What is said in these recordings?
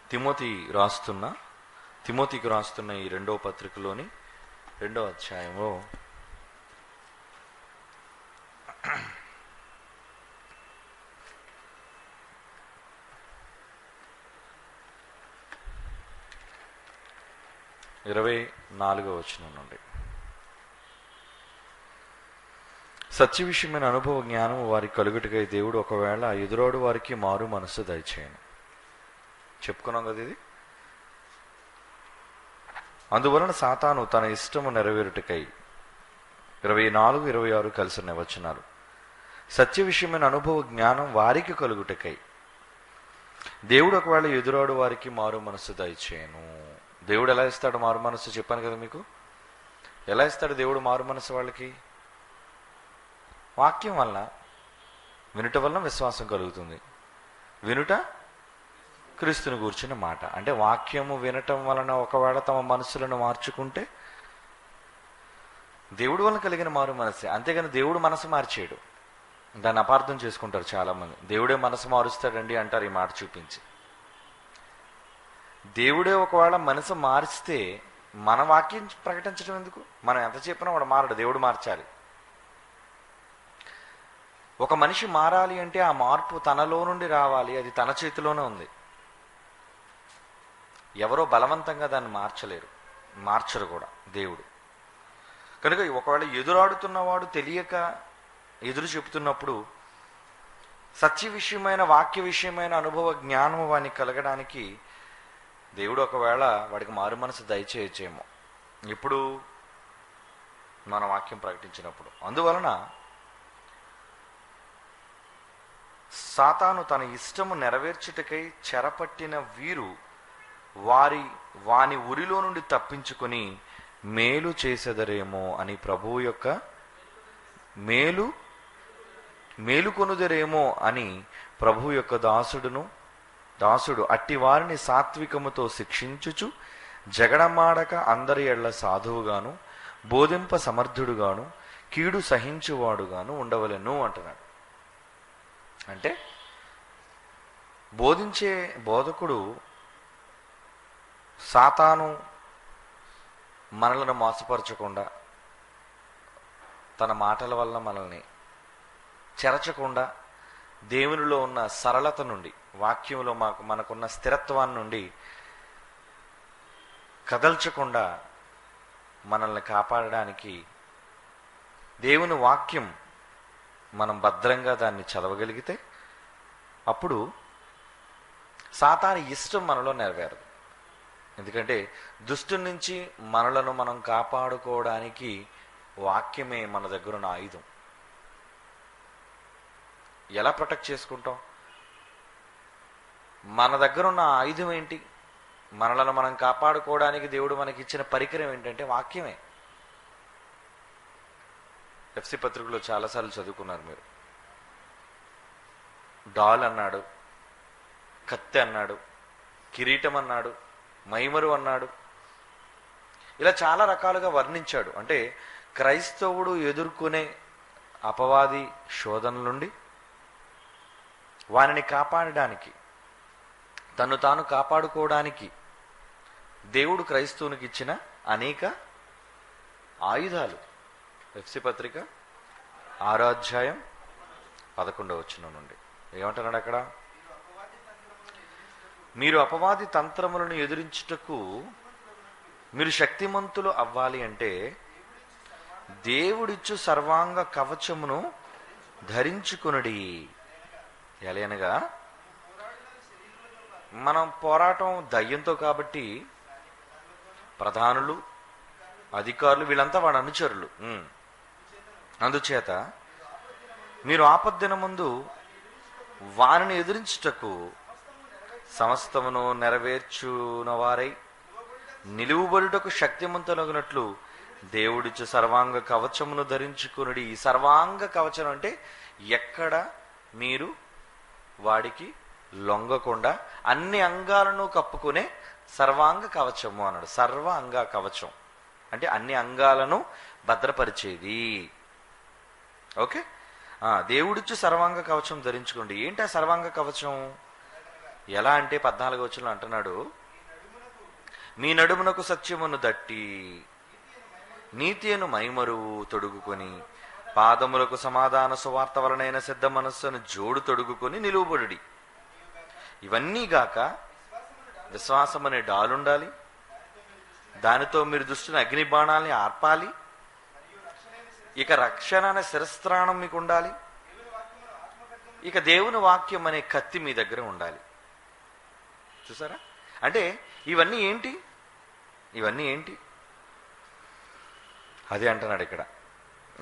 తిమోతికి రాస్తున్న ఈ 2వ పత్రికలోని 2వ అధ్యాయంలో 24వ వచనం నుండి, సత్య విషయమైన అనుభవ జ్ఞానం వారికి కలుగుటకై దేవుడు ఒకవేళ ఎదురాడు వారికి మారు మనస్సు దయచేయను. చెప్పుకున్నాం కదా ఇది. అందువలన సాతాను తన ఇష్టము నెరవేరుటకై 24, 26 కలిసిన వచనాలు. సత్య విషయమైన అనుభవ జ్ఞానం వారికి కలుగుటకై దేవుడు ఒకవేళ ఎదురాడు వారికి మారు మనస్సు దయచేయను. దేవుడు ఎలా ఇస్తాడు మారు మనస్సు? చెప్పాను కదా మీకు. ఎలా ఇస్తాడు దేవుడు మారు మనస్సు వాళ్ళకి? వాక్యం వల్ల, వినుట వలన విశ్వాసం కలుగుతుంది. వినుట క్రీస్తుని గూర్చిన మాట. అంటే వాక్యము వినటం వలన ఒకవేళ తమ మనసులను మార్చుకుంటే దేవుడు వలన కలిగిన మారు మనస్సే. అంతేగాని దేవుడు మనసు మార్చేయడు. దాన్ని అపార్థం చేసుకుంటారు చాలామంది. దేవుడే మనసు మారుస్తాడండి అంటారు ఈ మాట చూపించి. దేవుడే ఒకవేళ మనసు మారిస్తే మన వాక్యం ప్రకటించడం ఎందుకు? మనం ఎంత చెప్పినా వాడు మారడు, దేవుడు మార్చాలి. ఒక మనిషి మారాలి అంటే ఆ మార్పు తనలో నుండి రావాలి. అది తన చేతిలోనే ఉంది. ఎవరో బలవంతంగా దాన్ని మార్చరు కూడా దేవుడు. కనుక ఒకవేళ ఎదురాడుతున్నవాడు తెలియక ఎదురు చెబుతున్నప్పుడు సత్య విషయమైన, వాక్య విషయమైన అనుభవ జ్ఞానం వానికి కలగడానికి దేవుడు ఒకవేళ వాడికి మారు మనసు దయచేయచ్చేమో ఇప్పుడు మన వాక్యం ప్రకటించినప్పుడు. అందువలన సాతాను తన ఇష్టము నెరవేర్చుటకై చెరపట్టిన వీరు వాని ఉరిలో నుండి తప్పించుకొని మేలు చేసేదరేమో అని ప్రభువు యొక్క మేలుకొనుదరేమో అని ప్రభువు యొక్క దాసుడు అట్టి వారిని సాత్వికముతో శిక్షించుచు జగడమాడక అందరి ఎడ్ల సాధువుగాను బోధింప సమర్థుడుగాను కీడు సహించువాడుగాను ఉండవలెను అంటున్నాడు. అంటే బోధించే బోధకుడు సాతాను మనలను మోసపరచకుండా, తన మాటల వల్ల మనల్ని చెరచకుండా, దేవునిలో ఉన్న సరళత నుండి, వాక్యంలో మనకున్న స్థిరత్వాన్ని నుండి కదల్చకుండా మనల్ని కాపాడడానికి దేవుని వాక్యం మనం భద్రంగా దాన్ని చదవగలిగితే అప్పుడు సాతాను ఇష్టం మనలో నెరవేరదు. ఎందుకంటే దుష్టు నుంచి మనలను మనం కాపాడుకోవడానికి వాక్యమే మన దగ్గర ఉన్న ఆయుధం. ఎలా ప్రొటెక్ట్ చేసుకుంటాం? మన దగ్గర ఉన్న ఆయుధం ఏంటి? మనలను మనం కాపాడుకోవడానికి దేవుడు మనకి ఇచ్చిన పరికరం ఏంటంటే వాక్యమే. ఎఫ్సి పత్రికలో చాలాసార్లు చదువుకున్నారు మీరు. డాల్ అన్నాడు, కత్తి అన్నాడు, కిరీటం అన్నాడు, మైమరు అన్నాడు. ఇలా చాలా రకాలుగా వర్ణించాడు. అంటే క్రైస్తవుడు ఎదుర్కొనే అపవాది శోధన నుండి వానిని కాపాడడానికి, తను తాను కాపాడుకోవడానికి దేవుడు క్రైస్తవునికి ఇచ్చిన అనేక ఆయుధాలు. ఎఫ్సి పత్రిక 6వ అధ్యాయం 11వ వచనం నుండి ఏమంటున్నాడు అక్కడ? మీరు అపవాది తంత్రములను ఎదిరించుటకు మీరు శక్తిమంతులు అవ్వాలి అంటే దేవుడిచ్చు సర్వాంగ కవచమును ధరించుకొనుడి. ఎలాగనగా మనం పోరాటం దయ్యంతో కాబట్టి ప్రధానులు, అధికారులు వీళ్ళంతా వాడి అనుచరులు. అందుచేత మీరు ఆపద్దినమందు వారిని ఎదిరించుటకు సమస్తమును నెరవేర్చునవారై నిలువబడుటకు శక్తిమంతులగునట్లు దేవుడిచ్చు సర్వాంగ కవచమును ధరించుకునుడి. ఈ సర్వాంగ కవచం అంటే ఎక్కడ మీరు వాడికి లొంగకుండా అన్ని అంగాలను కప్పుకునే సర్వాంగ కవచము అన్నాడు. సర్వ అంగ కవచం అంటే అన్ని అంగాలను భద్రపరిచేది. ఓకే, దేవుడిచ్చు సర్వాంగ కవచం ధరించుకోండి. ఏంటి ఆ సర్వాంగ కవచం? ఎలా అంటే 14వ వచనంలో అంటున్నాడు, మీ నడుమునకు సత్యమును దట్టి నీతి అను మైమరువు తొడుగుకొని పాదములకు సమాధాన సువార్త వలనైన సిద్ధ మనస్సును జోడు తొడుగుకొని నిలువబడుడి. ఇవన్నీ గాక విశ్వాసం అనే డాలుండాలి, దానితో మీరు దుష్టుని అగ్ని బాణాలని ఆర్పాలి. ఇక రక్షణ అనే శిరస్త్రాణం మీకు ఉండాలి. ఇక దేవుని వాక్యం అనే కత్తి మీ దగ్గర ఉండాలి. చూసారా? అంటే ఇవన్నీ ఏంటి? ఇవన్నీ ఏంటి? అదే అంటున్నాడు ఇక్కడ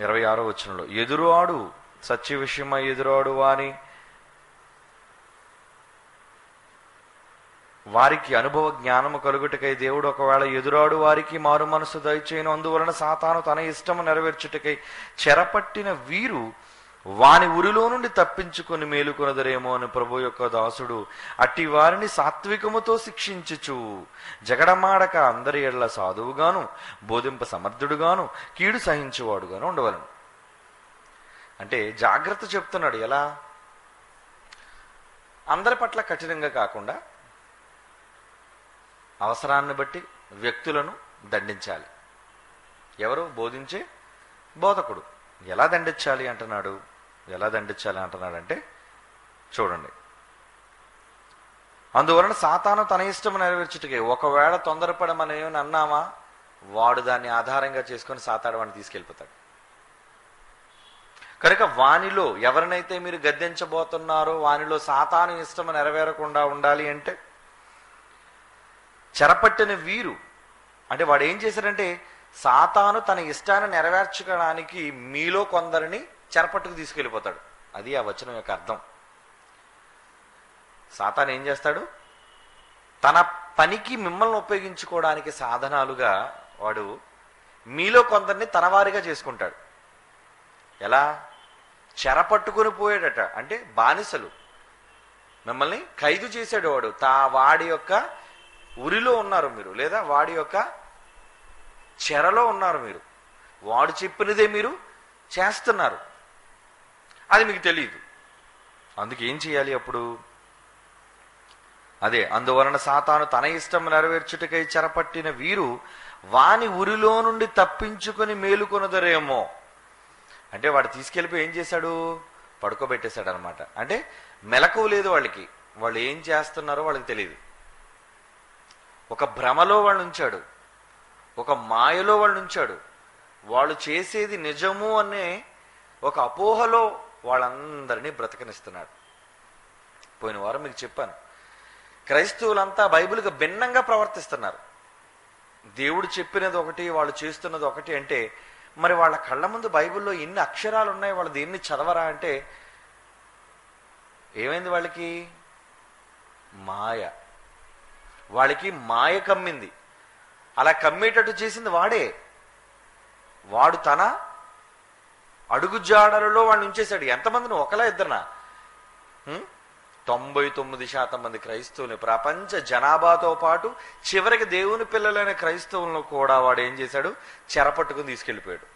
26వ వచనంలో, ఎదురువాడు సత్య విషయమై ఎదురాడు వారికి అనుభవ జ్ఞానము కలుగుటకై దేవుడు ఒకవేళ ఎదురాడు వారికి మారు మనసు దయచేయను. అందువలన సాతాను తన ఇష్టము నెరవేర్చుటకై చెరపట్టిన వీరు వాని ఉరిలో నుండి తప్పించుకొని మేలుకొనదరేమో అని ప్రభు యొక్క దాసుడు అట్టి వారిని సాత్వికముతో శిక్షించుచు జగడమాడక అందరి ఎడల సాధువుగాను బోధింప సమర్థుడుగాను కీడు సహించువాడుగాను ఉండవలను. అంటే జాగ్రత్త చెప్తున్నాడు. ఎలా? అందరి పట్ల కఠినంగా కాకుండా అవసరాన్ని బట్టి వ్యక్తులను దండించాలి. ఎవరు? బోధించే బోధకుడు. ఎలా దండించాలి అంటున్నాడు? ఎలా దండించాలి అంటున్నాడంటే చూడండి, అందువలన సాతాను తన ఇష్టం నెరవేర్చుటకే ఒకవేళ తొందరపడి మనం ఏమైనా అన్నామా, వాడు దాన్ని ఆధారంగా చేసుకొని సాతాడు వాడిని తీసుకెళ్ళిపోతాడు. కనుక వానిలో ఎవరినైతే మీరు గద్దించబోతున్నారో వానిలో సాతాను ఇష్టం నెరవేరకుండా ఉండాలి అంటే చెరపట్టిన వీరు, అంటే వాడు ఏం చేశాడంటే సాతాను తన ఇష్టాన్ని నెరవేర్చుకోవడానికి మీలో కొందరిని చెరపట్టుకు తీసుకెళ్ళిపోతాడు. అది ఆ వచనం యొక్క అర్థం. సాతాను ఏం చేస్తాడు? తన పనికి మిమ్మల్ని ఉపయోగించుకోవడానికి సాధనాలుగా వాడు మీలో కొందరిని తన వారిగా చేసుకుంటాడు. ఎలా? చెరపట్టుకుని పోయాడట. అంటే బానిసలు మిమ్మల్ని ఖైదు చేశాడు వాడు. వాడి యొక్క ఉరిలో ఉన్నారు మీరు, లేదా వాడి యొక్క చెరలో ఉన్నారు మీరు. వాడు చెప్పినదే మీరు చేస్తున్నారు, అది మీకు తెలియదు. అందుకు ఏం చేయాలి అప్పుడు? అదే, అందువలన సాతాను తన ఇష్టం నెరవేర్చుటకై చెరపట్టిన వీరు వాని ఉరిలో నుండి తప్పించుకొని మేలుకొనదరేమో. అంటే వాడు తీసుకెళ్ళిపోయి ఏం చేశాడు? పడుకోబెట్టేశాడు అనమాట. అంటే మెలకువ లేదు వాళ్ళకి, వాళ్ళు ఏం చేస్తున్నారో వాళ్ళకి తెలియదు. ఒక భ్రమలో వాళ్ళు ఉంచాడు, ఒక మాయలో వాళ్ళు ఉంచాడు. వాళ్ళు చేసేది నిజము అనే ఒక అపోహలో వాళ్ళందరినీ బ్రతకనిస్తున్నాడు. పోయిన వారం మీకు చెప్పాను, క్రైస్తవులంతా బైబిల్కి భిన్నంగా ప్రవర్తిస్తున్నారు. దేవుడు చెప్పినది ఒకటి, వాళ్ళు చేస్తున్నది ఒకటి. అంటే మరి వాళ్ళ కళ్ళ ముందు బైబిల్లో ఎన్ని అక్షరాలు ఉన్నాయి, వాళ్ళు దేన్ని చదవరా అంటే ఏమైంది? వాళ్ళకి మాయ, వాళ్ళకి మాయ కమ్మింది. అలా కమ్మేటట్టు చేసింది వాడే. వాడు తన అడుగుజాడలలో వాడిని ఉంచేశాడు. ఎంతమందిని? ఒకలా ఇద్దరునా? 99% మంది క్రైస్తవులు, ప్రపంచ జనాభాతో పాటు చివరికి దేవుని పిల్లలైన క్రైస్తవులను కూడా వాడు ఏం చేశాడు? చెరపట్టుకుని తీసుకెళ్ళిపోయాడు.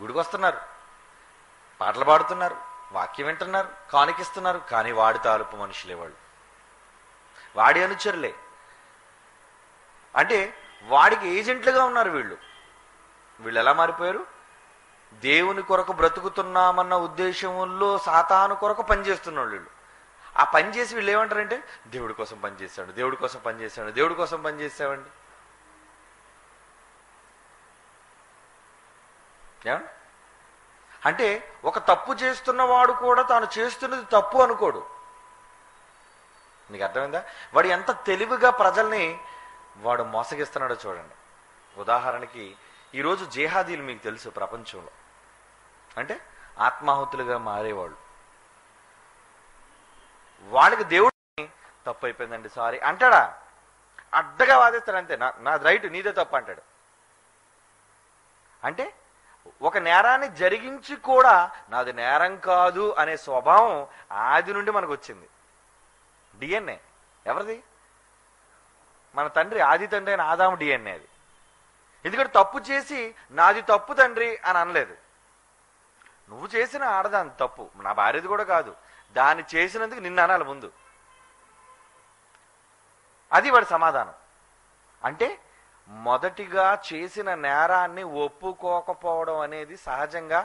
గుడికి వస్తున్నారు, పాటలు పాడుతున్నారు, వాక్యం వింటున్నారు, కానికిస్తున్నారు, కానీ వాడి తాలూపు మనుషులే వాళ్ళు, వాడి అనుచరులే. అంటే వాడికి ఏజెంట్లుగా ఉన్నారు వీళ్ళు. వీళ్ళు ఎలా మారిపోయారు? దేవుని కొరకు బ్రతుకుతున్నామన్న ఉద్దేశంలో సాతాను కొరకు పనిచేస్తున్నారు వీళ్ళు. ఆ పని చేసి వీళ్ళు ఏమంటారంటే దేవుడి కోసం పనిచేశాడు, దేవుడి కోసం పనిచేశాడు, దేవుడి కోసం పనిచేసామండి. అంటే ఒక తప్పు చేస్తున్నవాడు కూడా తాను చేస్తున్నది తప్పు అనుకోడు. నీకు అర్థమైందా? వాడు ఎంత తెలివిగా ప్రజల్ని వాడు మోసగిస్తున్నాడో చూడండి. ఉదాహరణకి ఈరోజు జిహాదీలు మీకు తెలుసు, ప్రపంచంలో అంటే ఆత్మాహుతులుగా మారేవాళ్ళు. వాళ్ళకి దేవుడిని తప్పు అయిపోయిందండి సారీ అంటాడా? అడ్డగా వాదిస్తాడు అంతే. నాది రైట్, నీదే తప్పు అంటాడు. అంటే ఒక నేరాన్ని జరిగించి కూడా నాది నేరం కాదు అనే స్వభావం ఆది నుండి మనకు వచ్చింది. డిఎన్ఏ ఎవరిది? మన తండ్రి, ఆది తండ్రి అయిన ఆదాము డిఎన్ఏ అది. ఎందుకంటే తప్పు చేసి నాది తప్పు తండ్రి అని అనలేదు. నువ్వు చేసిన ఆడదాని తప్పు, నా భార్యది కూడా కాదు, దాన్ని చేసినందుకు నిన్ను అనాలి ముందు. అది వాడి సమాధానం. అంటే మొదటిగా చేసిన నేరాన్ని ఒప్పుకోకపోవడం అనేది సహజంగా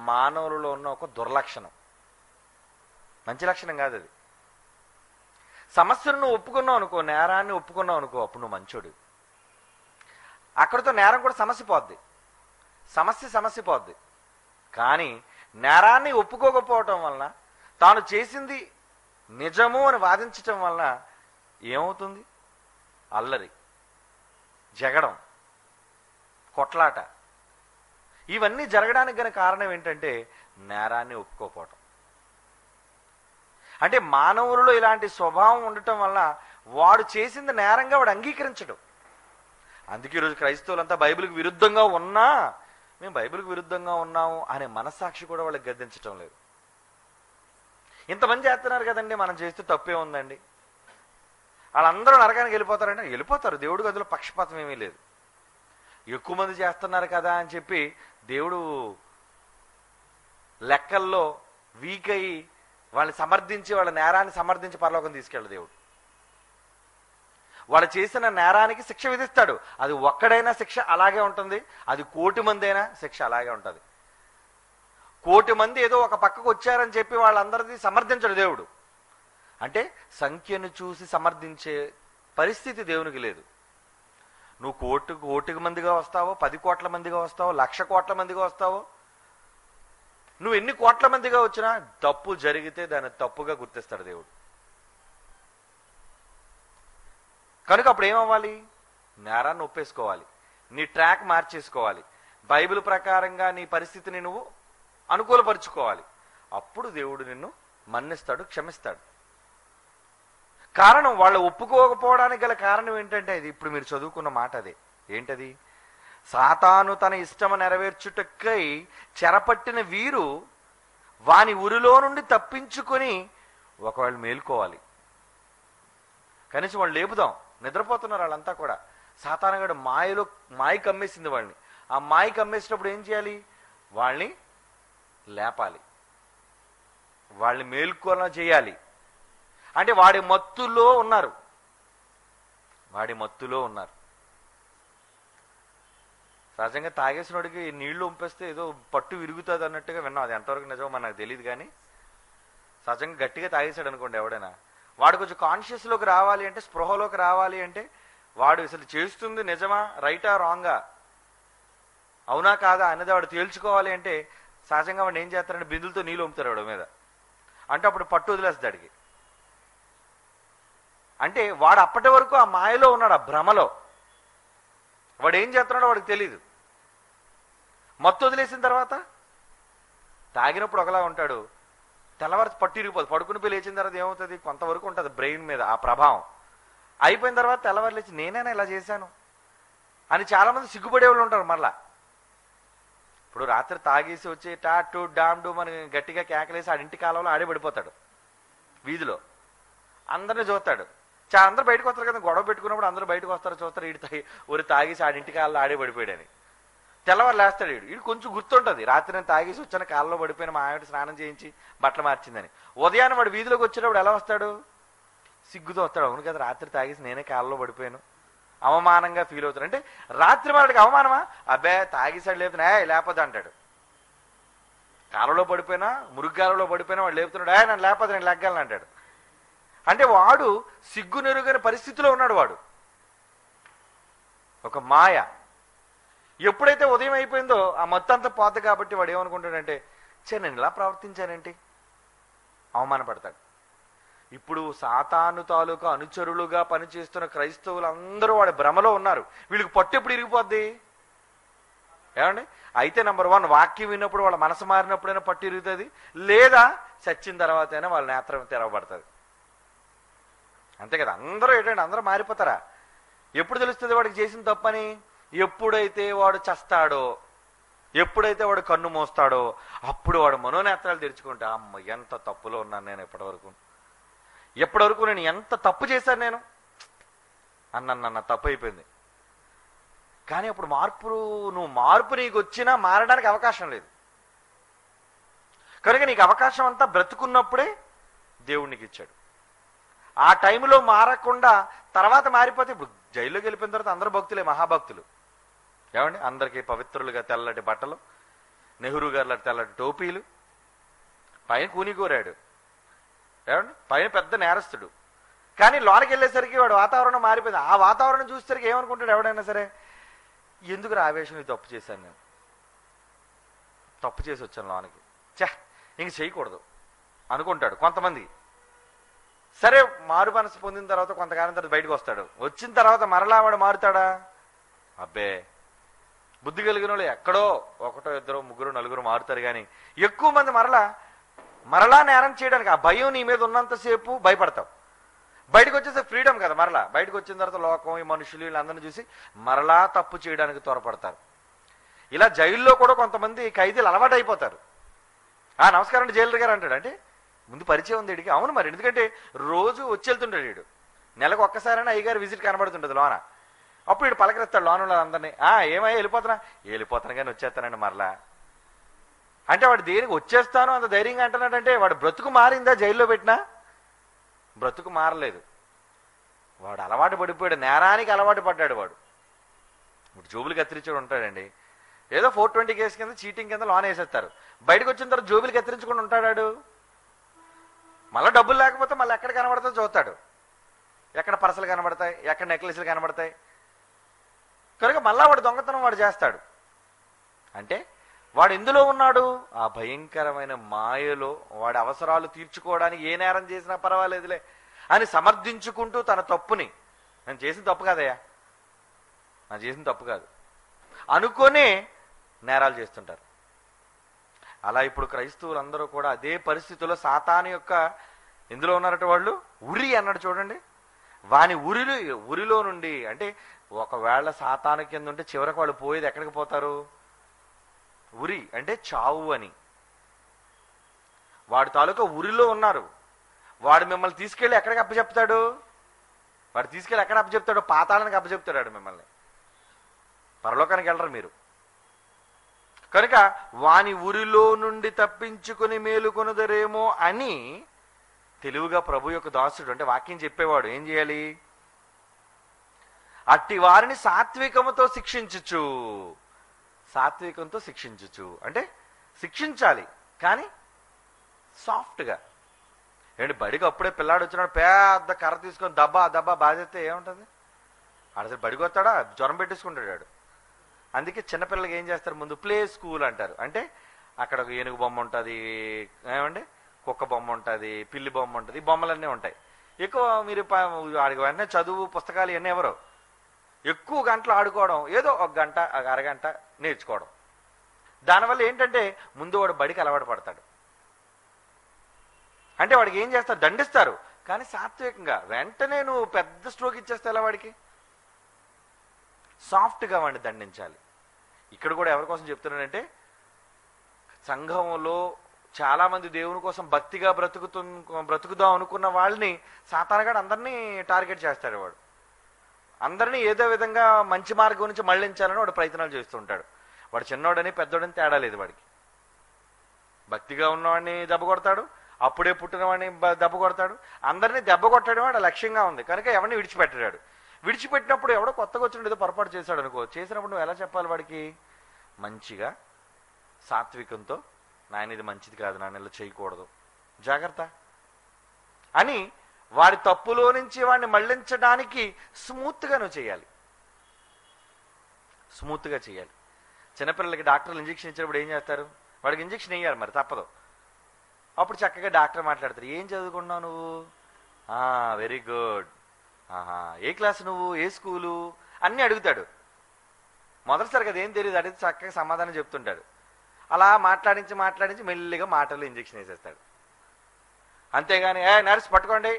మానవులలో ఉన్న ఒక దుర్లక్షణం, మంచి లక్షణం కాదు అది. సమస్యను నువ్వు ఒప్పుకున్నావు అనుకో, నేరాన్ని ఒప్పుకున్నావు అనుకో, అప్పుడు నువ్వు మంచోడు. అక్కడితో నేరం కూడా సమస్య పోద్ది. కానీ నేరాన్ని ఒప్పుకోకపోవటం వలన, తాను చేసింది నిజము అని వాదించటం వలన ఏమవుతుంది? అల్లరి, జగడం, కొట్లాట, ఇవన్నీ జరగడానికి గల కారణం ఏంటంటే నేరాన్ని ఒప్పుకోకపోవటం. అంటే మానవులలో ఇలాంటి స్వభావం ఉండటం వల్ల వాడు చేసింది నేరంగా వాడు అంగీకరించడు. అందుకే ఈరోజు క్రైస్తవులంతా బైబిల్కి విరుద్ధంగా ఉన్నా, మేము బైబిల్కి విరుద్ధంగా ఉన్నాము అనే మనస్సాక్షి కూడా వాళ్ళకి గద్దించటం లేదు. ఇంతమంది చేస్తున్నారు కదండి, మనం చేస్తే తప్పే ఉందండి, వాళ్ళందరూ నరకానికి వెళ్ళిపోతారంటే వెళ్ళిపోతారు. దేవుడికి అందులో పక్షపాతం ఏమీ లేదు. ఎక్కువ మంది చేస్తున్నారు కదా అని చెప్పి దేవుడు లెక్కల్లో వీక్ అయ్యి వాళ్ళని సమర్థించి, వాళ్ళ నేరాన్ని సమర్థించి పరలోకం తీసుకెళ్ళడు దేవుడు. వాళ్ళు చేసిన నేరానికి శిక్ష విధిస్తాడు. అది ఒక్కడైనా శిక్ష అలాగే ఉంటుంది, అది 1,000,000 మంది అయినా శిక్ష అలాగే ఉంటుంది. 1,000,000 మంది ఏదో ఒక పక్కకు వచ్చారని చెప్పి వాళ్ళందరిది సమర్థించడు దేవుడు. అంటే సంఖ్యను చూసి సమర్థించే పరిస్థితి దేవునికి లేదు. నువ్వు 1,000,000 మందిగా వస్తావో, 10 కోట్ల మందిగా వస్తావో, 1,00,000 కోట్ల మందిగా వస్తావో, నువ్వు ఎన్ని కోట్ల మందిగా వచ్చినా తప్పు జరిగితే దాన్ని తప్పుగా గుర్తిస్తాడు దేవుడు. కనుక అప్పుడు ఏమవ్వాలి? నేరాన్ని ఒప్పేసుకోవాలి, నీ ట్రాక్ మార్చేసుకోవాలి, బైబిల్ ప్రకారంగా నీ పరిస్థితిని నువ్వు అనుకూలపరుచుకోవాలి. అప్పుడు దేవుడు నిన్ను మన్నిస్తాడు, క్షమిస్తాడు. కారణం వాళ్ళు ఒప్పుకోకపోవడానికి గల కారణం ఏంటంటే ఇది ఇప్పుడు మీరు చదువుకున్న మాట అదే. ఏంటది? సాతాను తన ఇష్టము నెరవేర్చుటకై చెరపట్టిన వీరు వాని ఉరిలో నుండి తప్పించుకొని ఒకవేళ మేల్కోవాలి. కనీసం వాళ్ళు లేపుదాం, నిద్రపోతున్నారు వాళ్ళంతా కూడా. సాతానుగాడు మాయ కమ్మేసింది వాళ్ళని. ఆ మాయ కమ్మేసినప్పుడు ఏం చేయాలి? వాళ్ళని లేపాలి, వాళ్ళని మేల్కొన చేయాలి. అంటే వాడి మత్తులో ఉన్నారు. సహజంగా తాగేసినోడికి నీళ్లు ఉంపేస్తే ఏదో పట్టు విరుగుతుంది అన్నట్టుగా విన్నాం. అది ఎంతవరకు నిజమో మనకు తెలియదు. కానీ సహజంగా గట్టిగా తాగేసాడు అనుకోండి ఎవడైనా, వాడు కొంచెం కాన్షియస్లోకి రావాలి అంటే, స్పృహలోకి రావాలి అంటే, వాడు అసలు చేస్తుంది నిజమా, రైటా, రాంగా, అవునా కాదా అనేది వాడు తేల్చుకోవాలి అంటే సహజంగా వాడు ఏం చేస్తారంటే బిందులతో నీళ్ళు వంపుతారు వాడి మీద. అంటే అప్పుడు పట్టు వదిలేస్తాడికి. అంటే వాడు అప్పటి వరకు ఆ మాయలో ఉన్నాడు, ఆ భ్రమలో. వాడు ఏం చేస్తున్నాడో వాడికి తెలీదు. మత్తు వదిలేసిన తర్వాత తాగినప్పుడు ఒకలా ఉంటాడు, తెల్లవారి పట్టు ఇరిగిపోదు. పడుకుని పోయి లేచిన తర్వాత ఏమవుతుంది? కొంతవరకు ఉంటుంది బ్రెయిన్ మీద ఆ ప్రభావం. అయిపోయిన తర్వాత తెల్లవారు లేచి నేనైనా ఇలా చేశాను అని చాలామంది సిగ్గుపడే వాళ్ళు ఉంటారు. మళ్ళా ఇప్పుడు రాత్రి తాగేసి వచ్చి టాటు డామ్డు మన గట్టిగా కేకలేసి ఆడింటి కాలంలో ఆడే పడిపోతాడు, వీధిలో అందరినీ చూస్తాడు. అందరూ బయటకు వస్తారు కదా, గొడవ పెట్టుకున్నప్పుడు అందరూ బయటకు వస్తారు, చూస్తారు, ఈడు తాగేసి ఆడింటి కాలంలో ఆడే పడిపోయాడని. తెల్లవారు లేస్తాడు. ఈడు కొంచెం గుర్తుంటుంది, రాత్రి నేను తాగేసి వచ్చాను, కాలంలో పడిపోయిన మా ఆవిడ స్నానం చేయించి బట్టలు మార్చిందని. ఉదయాన్నే వాడు వీధిలోకి వచ్చేటప్పుడు ఎలా వస్తాడు? సిగ్గుతో వస్తాడు. అవును కదా, రాత్రి తాగేసి నేనే కాలంలో పడిపోయాను, అవమానంగా ఫీల్ అవుతాడు. అంటే రాత్రి వాడికి అవమానమా? అబ్బే తాగేసాడు లేపుతున్నా లేపదు అంటాడు. కాలంలో పడిపోయినా, మురుగ్గాలలో పడిపోయినా వాడు లేపుతున్నాడు, నన్ను లేపదు, నేను లెగ్గాలని అంటాడు. అంటే వాడు సిగ్గు నెరుగని పరిస్థితిలో ఉన్నాడు. వాడు ఒక మాయ. ఎప్పుడైతే ఉదయం అయిపోయిందో ఆ మొత్తంతా పోత కాబట్టి వాడు ఏమనుకుంటాడంటే, నేను ఇలా ప్రవర్తించానేంటి, అవమానపడతాడు. ఇప్పుడు సాతాను తాలూకా అనుచరులుగా పనిచేస్తున్న క్రైస్తవులు అందరూ వాడి భ్రమలో ఉన్నారు. వీళ్ళకి పట్టు ఎప్పుడు ఇరిగిపోద్ది? ఏమండి? అయితే నెంబర్ 1, వాక్యం విన్నప్పుడు వాళ్ళ మనసు మారినప్పుడైనా పట్టు ఇరుగుతుంది, లేదా చచ్చిన తర్వాత అయినా వాళ్ళ నేత్రం తెరవబడుతుంది. అంతే కదా. అందరూ ఏంటంటే అందరూ మారిపోతారా? ఎప్పుడు తెలుస్తుంది వాడికి చేసిన తప్పని? ఎప్పుడైతే వాడు చస్తాడో, ఎప్పుడైతే వాడు కన్ను మోస్తాడో, అప్పుడు వాడు మనోనేత్రాలు తెరుచుకుంటా, అమ్మ ఎంత తప్పులో ఉన్నాను నేను, ఎప్పటివరకు నేను ఎంత తప్పు చేశాను నేను అన్న తప్పు అయిపోయింది. కానీ అప్పుడు మార్పు నీకు వచ్చినా మారడానికి అవకాశం లేదు. కనుక నీకు అవకాశం అంతా బ్రతుకున్నప్పుడే దేవుడు నీకు ఇచ్చాడు. ఆ టైంలో మారకుండా తర్వాత మారిపోతే ఇప్పుడు జైల్లోకి వెళ్ళిపోయిన తర్వాత అందరు భక్తులే, మహాభక్తులు. ఏమండి, అందరికీ పవిత్రులుగా తెల్లటి బట్టలు, నెహ్రూ గారు తెల్లటి టోపీలు, పైన కూనికోరాడు. ఏమండి, పైన పెద్ద నేరస్తుడు. కానీ లోనకి వెళ్ళేసరికి వాడు వాతావరణం మారిపోయింది. ఆ వాతావరణం చూసేసరికి ఏమనుకుంటాడు ఎవడైనా సరే, ఎందుకు ఆవేశం, ఇది తప్పు చేశాను, నేను తప్పు చేసి వచ్చాను లోనకి, ఇంక చేయకూడదు అనుకుంటాడు కొంతమంది. సరే, మారు మనసు పొందిన తర్వాత కొంతకాలం తర్వాత బయటకు వస్తాడు. వచ్చిన తర్వాత మరలా వాడు మారుతాడా? అబ్బే, బుద్ధి కలిగిన వాళ్ళు ఎక్కడో ఒకటో ఇద్దరు ముగ్గురు నలుగురు మారుతారు. కానీ ఎక్కువ మంది మరలా నేరం చేయడానికి ఆ భయం నీ మీద ఉన్నంతసేపు భయపడతావు. బయటకు వచ్చేసి ఫ్రీడమ్ కదా, మరలా బయటకు వచ్చిన తర్వాత లోకం, ఈ మనుషులు వీళ్ళందరినీ చూసి మరలా తప్పు చేయడానికి త్వరపడతారు. ఇలా జైల్లో కూడా కొంతమంది ఖైదీలు అలవాటు అయిపోతారు. నమస్కారం అండి జైలర్ గారు అంటాడు. అంటే ముందు పరిచయం ఉంది వీడికి. అవును మరి, ఎందుకంటే రోజు వచ్చి వెళ్తుంటాడు వీడు. నెలకు ఒక్కసారైనా అయ్యగారు విజిట్ కనబడుతుంటుంది లోన. అప్పుడు వీడు పలకరిస్తాడు లోన అందరినీ. ఏమయ్యా వెళ్ళిపోతాను కానీ వచ్చేస్తానండి మరలా. అంటే వాడు దేనికి వచ్చేస్తాను అంత ధైర్యంగా అంటున్నాడంటే వాడు బ్రతుకు మారిందా? జైల్లో పెట్టినా బ్రతుకు మారలేదు. వాడు అలవాటు పడిపోయాడు, నేరానికి అలవాటు పడ్డాడు వాడు. ఇప్పుడు జోబులు కత్తిరించాడు ఉంటాడండి, ఏదో 420 కేసు కింద చీటింగ్ కింద లోన్ వేసేస్తారు. బయటకు వచ్చిన తర్వాత జోబులు కత్తిరించుకుని ఉంటాడు. మళ్ళీ డబ్బులు లేకపోతే మళ్ళీ ఎక్కడ కనబడతాయో చూస్తాడు. ఎక్కడ పర్సలు కనబడతాయి, ఎక్కడ నెక్లెస్లు కనబడతాయి. కనుక మళ్ళా వాడు దొంగతనం వాడు చేస్తాడు. అంటే వాడు ఎందులో ఉన్నాడు? ఆ భయంకరమైన మాయలో. వాడి అవసరాలు తీర్చుకోవడానికి ఏ నేరం చేసినా పర్వాలేదులే అని సమర్థించుకుంటూ తన తప్పుని, నేను చేసిన తప్పు కాదయ్యా, నేను చేసిన తప్పు కాదు అనుకొని నేరాలు చేస్తుంటారు. అలా ఇప్పుడు క్రైస్తవులందరూ కూడా అదే పరిస్థితుల్లో సాతాను యొక్క ఎందులో ఉన్నారట వాళ్ళు? ఉరి అన్నాడు చూడండి. వాని ఉరిలో నుండి, అంటే ఒకవేళ సాతాను కింద ఉంటే చివరికి వాళ్ళు పోయేది ఎక్కడికి పోతారు? ఉరి అంటే చావు అని. వాడి తాలూకా ఉరిలో ఉన్నారు. వాడు మిమ్మల్ని తీసుకెళ్ళి ఎక్కడికి అప్పచెప్తాడు? వాడు తీసుకెళ్ళి ఎక్కడ అప్పచెప్తాడు? పాతాళానికి అప్పచెప్తాడు మిమ్మల్ని. పరలోకానికి వెళ్ళరు మీరు. కనుక వాని ఉరిలో నుండి తప్పించుకుని మేలుకొనుదరేమో అని తెలివిగా ప్రభు యొక్క దాసుడు, అంటే వాక్యం చెప్పేవాడు, ఏం చేయాలి? అట్టి వారిని సాత్వికముతో శిక్షించుచు. సాత్వికంతో శిక్షించుచు అంటే శిక్షించాలి, కానీ సాఫ్ట్గా. ఏంటి, బడికి అప్పుడే పిల్లాడు వచ్చినాడు, పెద్ద కర్ర తీసుకొని దబ్బా బాధేస్తే ఏముంటుంది? ఆడసలు బడికి వస్తాడా? జ్వరం పెట్టేసుకుంటాడు వాడు. అందుకే చిన్నపిల్లలకి ఏం చేస్తారు? ముందు ప్లే స్కూల్ అంటారు. అంటే అక్కడ ఒక ఏనుగు బొమ్మ ఉంటుంది, ఏమండి, కుక్క బొమ్మ ఉంటుంది, పిల్లి బొమ్మ ఉంటుంది, బొమ్మలన్నీ ఉంటాయి. ఎక్కువ మీరు ఆడికి వెంటనే చదువు పుస్తకాలు ఇవన్నీ ఎవరు? ఎక్కువ గంటలు ఆడుకోవడం, ఏదో ఒక గంట అరగంట నేర్చుకోవడం. దానివల్ల ఏంటంటే ముందు వాడు బడికి అలవాటు పడతాడు. అంటే వాడికి ఏం చేస్తారు? దండిస్తారు, కానీ సాత్వికంగా. వెంటనే నువ్వు పెద్ద స్ట్రోక్ ఇచ్చేస్తే ఎలా? వాడికి సాఫ్ట్గా వాడిని దండించాలి. ఇక్కడ కూడా ఎవరి కోసం చెప్తున్నానంటే, సంఘంలో చాలా మంది దేవుని కోసం భక్తిగా బ్రతుకుదాం అనుకున్న వాళ్ళని సాతానుగాడు అందరినీ టార్గెట్ చేస్తాడు. వాడు అందరినీ ఏదో విధంగా మంచి మార్గం నుంచి మళ్లించాలని వాడు ప్రయత్నాలు చేస్తూ ఉంటాడు. వాడు చిన్నోడని పెద్దోడని తేడా లేదు వాడికి. భక్తిగా ఉన్నవాడిని దెబ్బ కొడతాడు, అప్పుడే పుట్టిన వాడిని దెబ్బ కొడతాడు, అందరినీ దెబ్బ కొట్టడం వాడు లక్ష్యంగా ఉంది. కనుక ఎవరిని విడిచిపెట్టాడు. విడిచిపెట్టినప్పుడు ఎవడో కొత్తగా వచ్చిన ఏదో పొరపాటు చేశాడు అనుకో, చేసినప్పుడు నువ్వు ఎలా చెప్పాలి వాడికి? మంచిగా సాత్వికంతో, నాయన ఇది మంచిది కాదు, నాన్న ఇలా చేయకూడదు, జాగ్రత్త అని వాడి తప్పులో నుంచి వాడిని మళ్లించడానికి స్మూత్గా నువ్వు చేయాలి. స్మూత్గా చేయాలి. చిన్నపిల్లలకి డాక్టర్లు ఇంజక్షన్ ఇచ్చినప్పుడు ఏం చేస్తారు? వాడికి ఇంజక్షన్ వేయాలి, మరి తప్పదు. అప్పుడు చక్కగా డాక్టర్ మాట్లాడతారు, ఏం చదువుకున్నావు నువ్వు? Very good. ఏ క్లాస్ నువ్వు? ఏ స్కూలు? అన్నీ అడుగుతాడు. మొదటిసారి కదా ఏం తెలియదు, అడిగితే చక్కగా సమాధానం చెప్తుంటాడు. అలా మాట్లాడించి మెల్లిగా మాటలు ఇంజక్షన్ వేసేస్తాడు. అంతేగాని నర్స్ పట్టుకోండి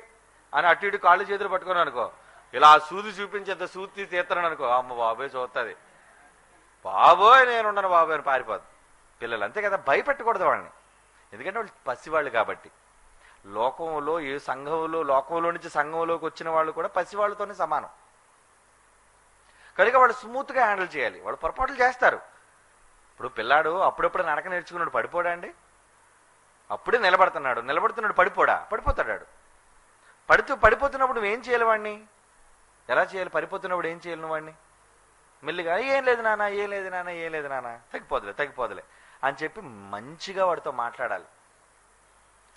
అని అటు ఇటు కాళ్ళు చేతులు పట్టుకుని అనుకో, ఇలా సూది చూపించేంత సూది తీస్తాను అనుకో, అమ్మ బాబోయ్ చూస్తుంది, బాబోయ్ నేనున్నాను బాబోయ్ అని పారిపోదు. పిల్లలు అంతే కదా, భయపెట్టకూడదు వాళ్ళని. ఎందుకంటే వాళ్ళు పసివాళ్ళు కాబట్టి. లోకంలో ఏ సంఘంలో, లోకంలో నుంచి సంఘంలోకి వచ్చిన వాళ్ళు కూడా పసివాళ్ళతోనే సమానం. కనుక వాళ్ళు స్మూత్గా హ్యాండిల్ చేయాలి. వాళ్ళు పొరపాట్లు చేస్తారు. ఇప్పుడు పిల్లాడు అప్పుడప్పుడు నడక నేర్చుకున్నాడు, పడిపోడా అండి? అప్పుడే నిలబడుతున్నాడు పడిపోతాడు. పడిపోతున్నప్పుడు నువ్వేం చేయాలి? వాడిని ఎలా చేయాలి? పడిపోతున్నప్పుడు ఏం చేయాలి? నువ్వు వాడిని మెల్లిగా ఏం లేదు నాన్న, ఏం లేదు నాన్న, ఏం లేదు నాన్న, తగ్గిపోదులే అని చెప్పి మంచిగా వాడితో మాట్లాడాలి.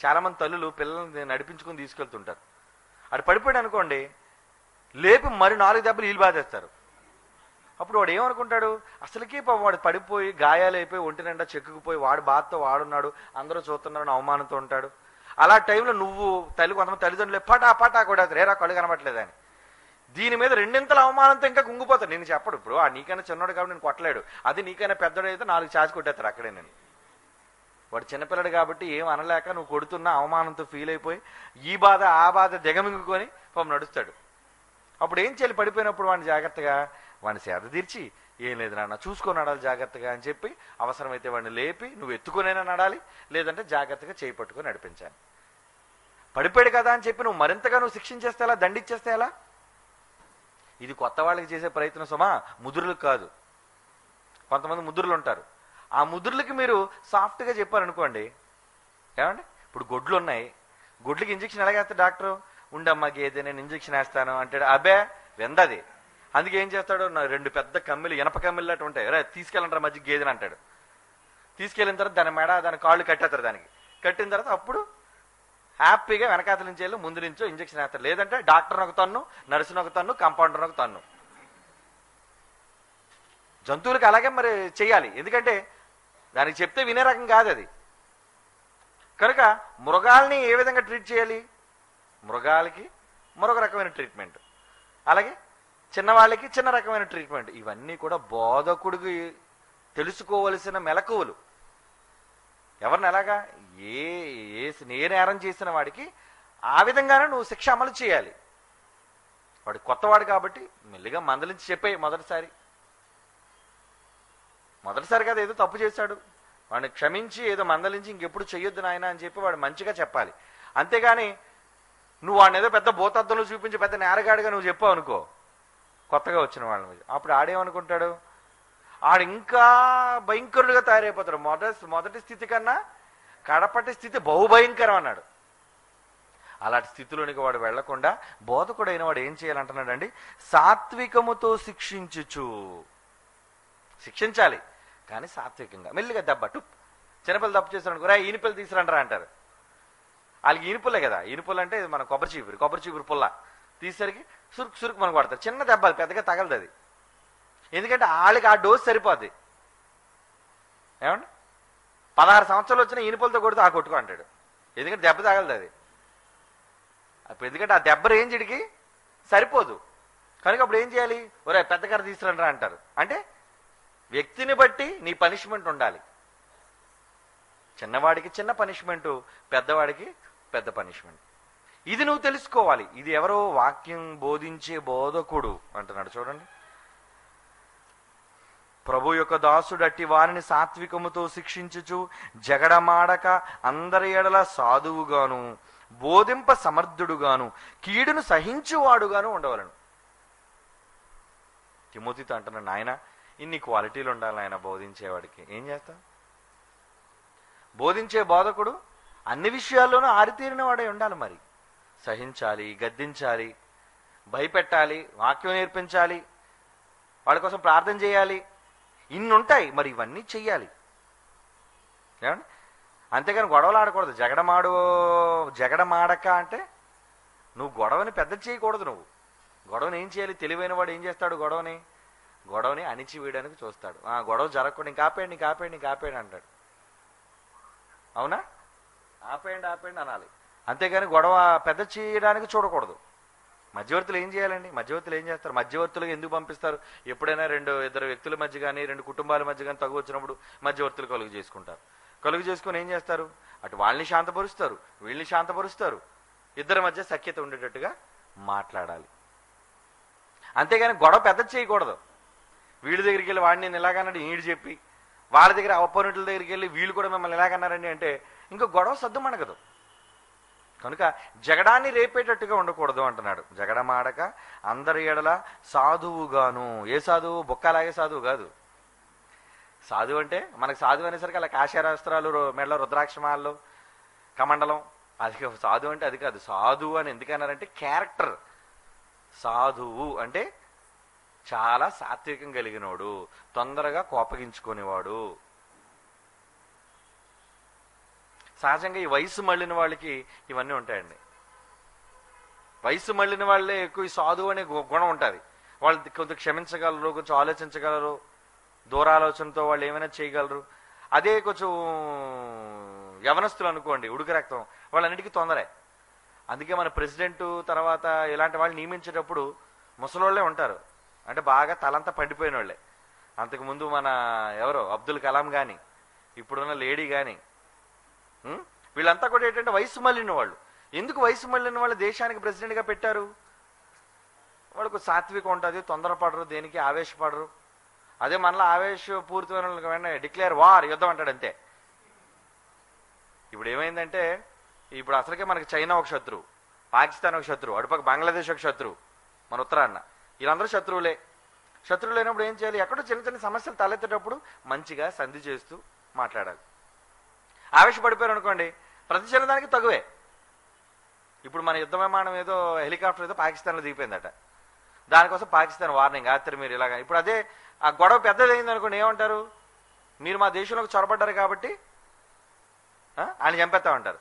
చాలామంది తల్లులు పిల్లల్ని నడిపించుకుని తీసుకెళ్తుంటారు. అటు పడిపోయాడు అనుకోండి, లేపి మరి 4 దెబ్బలు వీళ్ళు బాధేస్తారు. అప్పుడు వాడు ఏమనుకుంటాడు? అసలుకి వాడు పడిపోయి గాయాలైపోయి ఒంటి నిండా చెక్కుకుపోయి వాడు బాధతో వాడున్నాడు, అందరూ చూస్తున్నారని అవమానంతో ఉంటాడు. అలా టైంలో నువ్వు కొంతమంది తల్లిదండ్రులు పటా కూడా రేరా కళ్ళు కనబట్లేదని దీని మీద రెండింతల అవమానంతో ఇంకా కుంగిపోతాడు. నేను చెప్పడు, ఇప్పుడు నీకైనా చిన్నోడు కాబట్టి నేను కొట్టలేడు, అది నీకైనా పెద్దోడు అయితే 4 చాచి కొట్టేస్తారు అక్కడే. నేను వాడు చిన్నపిల్లడు కాబట్టి ఏం అనలేక నువ్వు కొడుతున్నా అవమానంతో ఫీల్ అయిపోయి ఈ బాధ ఆ బాధ దిగమింగుకొని పాపం నడుస్తాడు. అప్పుడు ఏం చేయాలి? పడిపోయినప్పుడు వాడిని జాగ్రత్తగా వాడిని సేద తీర్చి, ఏం లేదు నాన్న చూసుకొని నడాలి జాగ్రత్తగా అని చెప్పి, అవసరమైతే వాడిని లేపి నువ్వు ఎత్తుకునైనా నడాలి, లేదంటే జాగ్రత్తగా చేయి పట్టుకొని నడిపించాలి. పడిపోయాడు కదా అని చెప్పి నువ్వు మరింతగా శిక్షించేస్తే ఎలా, దండిచ్చేస్తే ఎలా? ఇది కొత్త వాళ్ళకి చేసే ప్రయత్నం సుమా, ముదురులకు కాదు. కొంతమంది ముదురులు ఉంటారు, ఆ ముదురులకి మీరు సాఫ్ట్గా చెప్పారనుకోండి, ఏమండి ఇప్పుడు గొడ్లు ఉన్నాయి, గొడ్లకి ఇంజక్షన్ ఎలాగేస్తాడు డాక్టరు? ఉండమ్మా గేదె నేను ఇంజక్షన్ వేస్తాను అంటాడు. అబ్బే వెందది. అందుకే ఏం చేస్తాడు? 2 పెద్ద కమ్మిలు, ఇనప కమ్మిలు అటు ఉంటాయి, తీసుకెళ్ళంటారు మధ్య గేదెని అంటాడు. తీసుకెళ్ళిన తర్వాత దాని మెడ దాని కాళ్ళు కట్టేస్తారు. దానికి కట్టిన తర్వాత అప్పుడు హ్యాపీగా వెనకాతల నుంచి వెళ్ళి ముందు నుంచో ఇంజక్షన్ వేస్తారు. లేదంటే డాక్టర్ని ఒక తన్ను, నర్సుని ఒక తన్ను, కంపౌండర్ని ఒక తన్ను. జంతువులకి అలాగే మరి చెయ్యాలి, ఎందుకంటే దానికి చెప్తే వినే రకం కాదు అది. కనుక మృగాల్ని ఏ విధంగా ట్రీట్ చేయాలి? మృగాలకి మరొక రకమైన ట్రీట్మెంట్, అలాగే చిన్నవాళ్ళకి చిన్న రకమైన ట్రీట్మెంట్. ఇవన్నీ కూడా బోధకుడికి తెలుసుకోవలసిన మెలకువలు. ఎవరిని ఎలాగా ఏ నేరం చేసిన వాడికి ఆ విధంగానే నువ్వు శిక్ష అమలు చేయాలి. వాడు కొత్తవాడు కాబట్టి మెల్లిగా మందలించి చెప్పే, మొదటిసారి కదా ఏదో తప్పు చేశాడు, వాడిని క్షమించి ఏదో మందలించి ఇంకెప్పుడు చెయ్యొద్దు నాయన అని చెప్పి వాడు మంచిగా చెప్పాలి. అంతేగాని నువ్వు వాడిని ఏదో పెద్ద భూతత్వంలో చూపించి పెద్ద నేరగాడిగా నువ్వు చెప్పావు అనుకో, కొత్తగా వచ్చిన వాళ్ళని, అప్పుడు ఆడేమనుకుంటాడు? ఆడు ఇంకా భయంకరుడుగా తయారైపోతాడు. మొదటి స్థితి కన్నా కడపటి స్థితి బహుభయంకరం అన్నాడు. అలాంటి స్థితిలోనికి వాడు వెళ్లకుండా బోధకుడైన వాడు ఏం చేయాలంటున్నాడండి? సాత్వికముతో శిక్షించాలి, కానీ సాత్వికంగా మెల్లిగా దెబ్బ టుప్. చిన్నపిల్లలు తప్పు చేస్తాడు అనుకో, ఈనిపిల్లలు తీసుకురంటారా అంటారు. వాళ్ళకి ఈనుపుల్లే కదా, ఈనుపుల్లు అంటే మన కొబ్బరి చీపురు పుల్ల తీసేసరికి సురుకు మనకు పడతారు. చిన్న దెబ్బలు పెద్దగా తగలదు అది, ఎందుకంటే వాళ్ళకి ఆ డోస్ సరిపోద్ది. ఏమండి 16 సంవత్సరాలు వచ్చిన ఈనుపులతో కొడితే కొట్టుకో అంటాడు, ఎందుకంటే దెబ్బ తగలదు అది. ఎందుకంటే ఆ దెబ్బ రేంజ్కి సరిపోదు. కనుక అప్పుడు ఏం చేయాలి? ఒరే పెద్ద కర్ర తీసుకురంటారా అంటారు. అంటే వ్యక్తిని బట్టి నీ పనిష్మెంట్ ఉండాలి. చిన్నవాడికి చిన్న పనిష్మెంటు, పెద్దవాడికి పెద్ద పనిష్మెంట్. ఇది నువ్వు తెలుసుకోవాలి. ఇది ఎవరో వాక్యం బోధించే బోధకుడు అంటున్నాడు. చూడండి, ప్రభు యొక్క దాసుడు అట్టి వారిని సాత్వికముతో శిక్షించుచు జగడమాడక అందరి ఎడల సాధువుగాను బోధింప సమర్థుడుగాను కీడును సహించువాడుగాను ఉండవలను. తిమోతితో అంటున్నాడు, నాయన ఇన్ని క్వాలిటీలు ఉండాలి ఆయన బోధించేవాడికి. ఏం చేస్తా? బోధించే బోధకుడు అన్ని విషయాల్లోనూ ఆరితేరిన వాడే ఉండాలి. మరి సహించాలి, గద్దించాలి, భయపెట్టాలి, వాక్యం నేర్పించాలి, వాళ్ళ కోసం ప్రార్థన చేయాలి, ఇన్ని ఉంటాయి. మరి ఇవన్నీ చెయ్యాలి. ఏమండి? అంతేగాని గొడవలు ఆడకూడదు. జగడమాడక అంటే నువ్వు గొడవని పెద్ద చేయకూడదు. నువ్వు గొడవని ఏం చేయాలి? తెలివైన వాడు ఏం చేస్తాడు? గొడవని అణిచివేయడానికి చూస్తాడు. గొడవ జరగకుండా నీకు ఆపేయండి అంటాడు. అవునా? ఆపేయండి అనాలి. అంతేగాని గొడవ పెద్ద చేయడానికి చూడకూడదు. మధ్యవర్తులు ఏం చేయాలండి? మధ్యవర్తులు ఏం చేస్తారు? మధ్యవర్తులుగా ఎందుకు పంపిస్తారు? ఎప్పుడైనా ఇద్దరు వ్యక్తుల మధ్య కానీ 2 కుటుంబాల మధ్య కానీ తగు వచ్చినప్పుడు మధ్యవర్తులు కలుగు చేసుకుంటారు. కలుగు చేసుకుని ఏం చేస్తారు? అటు వాళ్ళని శాంతపరుస్తారు, వీళ్ళని శాంతపరుస్తారు. ఇద్దరి మధ్య సఖ్యత ఉండేటట్టుగా మాట్లాడాలి. అంతేగాని గొడవ పెద్ద చేయకూడదు. వీడి దగ్గరికి వెళ్ళి వాడిని నేను ఇలాగన్నాడు ఈడు చెప్పి, వాళ్ళ దగ్గర అపోనెంట్ల దగ్గరికి వెళ్ళి వీళ్ళు కూడా మిమ్మల్ని ఎలాగన్నారండి అంటే ఇంకా గొడవ సద్దుమణగదు. కనుక జగడాన్ని రేపేటట్టుగా ఉండకూడదు అంటున్నాడు. జగడమాడక అందరి ఎడల సాధువుగాను. ఏ సాధువు? బొక్కలాగే సాధువు కాదు. సాధువు అంటే మనకు సాధువు అనేసరికి అలా కాషాయవస్త్రాలు, మెడలో రుద్రాక్షమాలు, కమండలం, అది సాధువు అంటే అది కాదు. సాధువు అని ఎందుకన్నారంటే క్యారెక్టర్. సాధువు అంటే చాలా సాత్వికం కలిగినోడు, తొందరగా కోపగించుకునేవాడు. సహజంగా ఈ వయసు మళ్ళిన వాళ్ళకి ఇవన్నీ ఉంటాయండి. వయసు మళ్ళిన వాళ్ళే ఎక్కువ ఈ సాధువు అనే గుణం ఉంటుంది. వాళ్ళు కొంచెం క్షమించగలరు, కొంచెం ఆలోచించగలరు, దూరాలోచనతో వాళ్ళు ఏమైనా చేయగలరు. అదే కొంచెం యవనస్తులు అనుకోండి, ఉడుకు రక్తం, వాళ్ళన్నిటికీ తొందరే. అందుకే మన ప్రెసిడెంట్ తర్వాత ఇలాంటి వాళ్ళు నియమించేటప్పుడు ముసలోళ్ళే ఉంటారు, అంటే బాగా తలంతా పండిపోయిన వాళ్ళే. అంతకుముందు మన ఎవరో అబ్దుల్ కలాం కానీ, ఇప్పుడున్న లేడీ కానీ, వీళ్ళంతా కూడా ఏంటంటే వయసు మళ్ళిన వాళ్ళు. ఎందుకు వయసు మళ్ళిన వాళ్ళు దేశానికి ప్రెసిడెంట్గా పెట్టారు? వాళ్ళకు సాత్వికం ఉంటుంది, తొందరపడరు, దేనికి ఆవేశపడరు. అదే మనలో ఆవేశపూరితమైన వాళ్ళకి డిక్లేర్ వార్, యుద్ధం అంటాడు అంతే. ఇప్పుడు ఏమైందంటే, ఇప్పుడు అసలుకే మనకి చైనా ఒక శత్రువు, పాకిస్తాన్ ఒక శత్రువు, అటుపక్క బంగ్లాదేశ్ ఒక శత్రువు, మన ఉత్తరాన్న, వీళ్ళందరూ శత్రువులే. శత్రువులు లేనప్పుడు ఏం చేయాలి? ఎక్కడో చిన్న చిన్న సమస్యలు తలెత్తేటప్పుడు మంచిగా సంధి చేస్తూ మాట్లాడాలి. ఆవేశపడిపోయారు అనుకోండి, ప్రతి చిన్నదానికి తగువే. ఇప్పుడు మన యుద్ధ విమానం ఏదో హెలికాప్టర్ ఏదో పాకిస్తాన్లో దిగిపోయిందట, దానికోసం పాకిస్తాన్ వార్నింగ్, రాత్రి మీరు ఇలాగా. ఇప్పుడు అదే ఆ గొడవ పెద్దది అయింది అనుకోండి, ఏమంటారు? మీరు మా దేశంలోకి చొరబడ్డారు కాబట్టి ఆయన చంపేస్తామంటారు.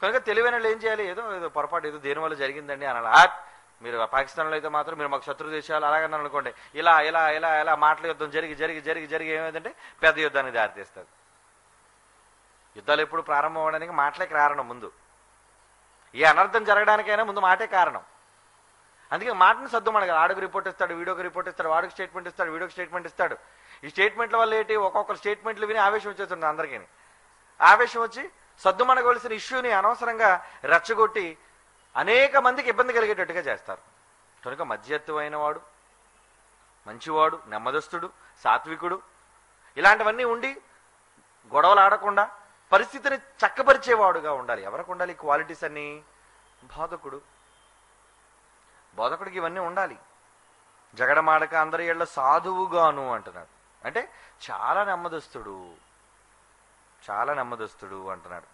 కనుక తెలివైన వాళ్ళు ఏం చేయాలి? ఏదో ఏదో పొరపాటు ఏదో దేనివల్ల జరిగిందండి అనాలి. మీరు పాకిస్తాన్లో అయితే మాత్రం మీరు మాకు శత్రు దేశాలు అలాగన్నారు అనుకోండి, ఇలా ఇలా ఇలా ఇలా మాటల యుద్ధం జరిగి జరిగి జరిగి జరిగి ఏమైందంటే పెద్ద యుద్ధానికి దారితీస్తారు. యుద్ధాలు ఎప్పుడు ప్రారంభం అవ్వడానికి మాటలే కారణం. ముందు ఏ అనర్థం జరగడానికైనా ముందు మాటే కారణం. అందుకే మాటను సర్దు మనకి ఆడికి రిపోర్ట్ ఇస్తాడు, వీడియోకి రిపోర్ట్ ఇస్తాడు, వాడికి స్టేట్మెంట్ ఇస్తాడు, వీడియోకి స్టేట్మెంట్ ఇస్తాడు. ఈ స్టేట్మెంట్ల వల్ల ఏంటి? ఒక్కొక్కరు స్టేట్మెంట్లు విని ఆవేశం వచ్చేస్తుంది అందరికీ. ఆవేశం వచ్చి సద్దు మనగవలసిన ఇష్యూని అనవసరంగా రెచ్చగొట్టి అనేక మందికి ఇబ్బంది కలిగేటట్టుగా చేస్తారు. కనుక మధ్యత్వమైన వాడు, మంచివాడు, నెమ్మదస్తుడు, సాత్వికుడు, ఇలాంటివన్నీ ఉండి గొడవలు ఆడకుండా పరిస్థితిని చక్కపరిచేవాడుగా ఉండాలి. ఎవరికి ఉండాలి క్వాలిటీస్ అన్నీ? బోధకుడు. బోధకుడికి ఇవన్నీ ఉండాలి. జగడమాడక అందరి ఏళ్ళ సాధువుగాను అంటున్నాడు. అంటే చాలా నెమ్మదస్తుడు, చాలా నెమ్మదస్తుడు అంటున్నాడు.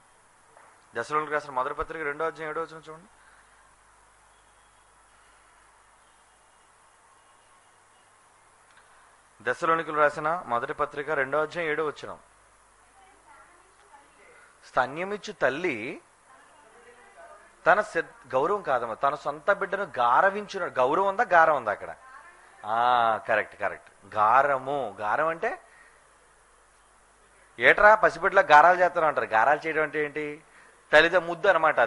దశలోనికి రాసిన మొదటి పత్రిక 2వ అధ్యాయం 7వ వచనం చూడండి. దశలోనికులు రాసిన మొదటి పత్రిక 2వ అధ్యాయం 7వ వచనం. స్తన్యమిచ్చు తల్లి తన గౌరవం కాదమ్మా, తన సొంత బిడ్డను గారవించిన. గౌరవం ఉందా, గారం ఉందా అక్కడ? Correct correct. గారము. గారం అంటే ఏట్రా పసిబిడ్డలా గారాలు చేస్తాను అంటారు. గారాలు చేయడం అంటే ఏంటి? తల్లిద ముద్దు అనమాట.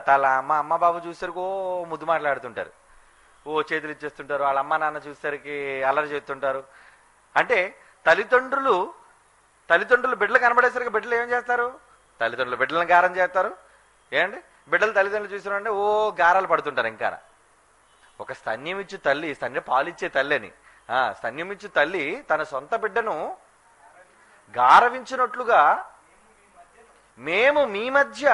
అమ్మ బాబు చూసేసరికి ముద్దు మాట్లాడుతుంటారు, చేతులు ఇచ్చేస్తుంటారు. వాళ్ళ అమ్మ నాన్న చూసేసరికి అల్లరి చేస్తుంటారు. అంటే తల్లిదండ్రులు బిడ్డలు కనబడేసరికి బిడ్డలు ఏం చేస్తారు? తల్లిదండ్రులు బిడ్డలను గారం చేస్తారు. ఏంటి? బిడ్డలు తల్లిదండ్రులు చూసినారంటే గారాలు పడుతుంటారు. ఇంకా ఒక స్తన్యమిచ్చు తల్లి, స్తన్య పాలిచ్చే తల్లి అని, స్తన్యమిచ్చు తల్లి తన సొంత బిడ్డను గారవించినట్లుగా మేము మీ మధ్య.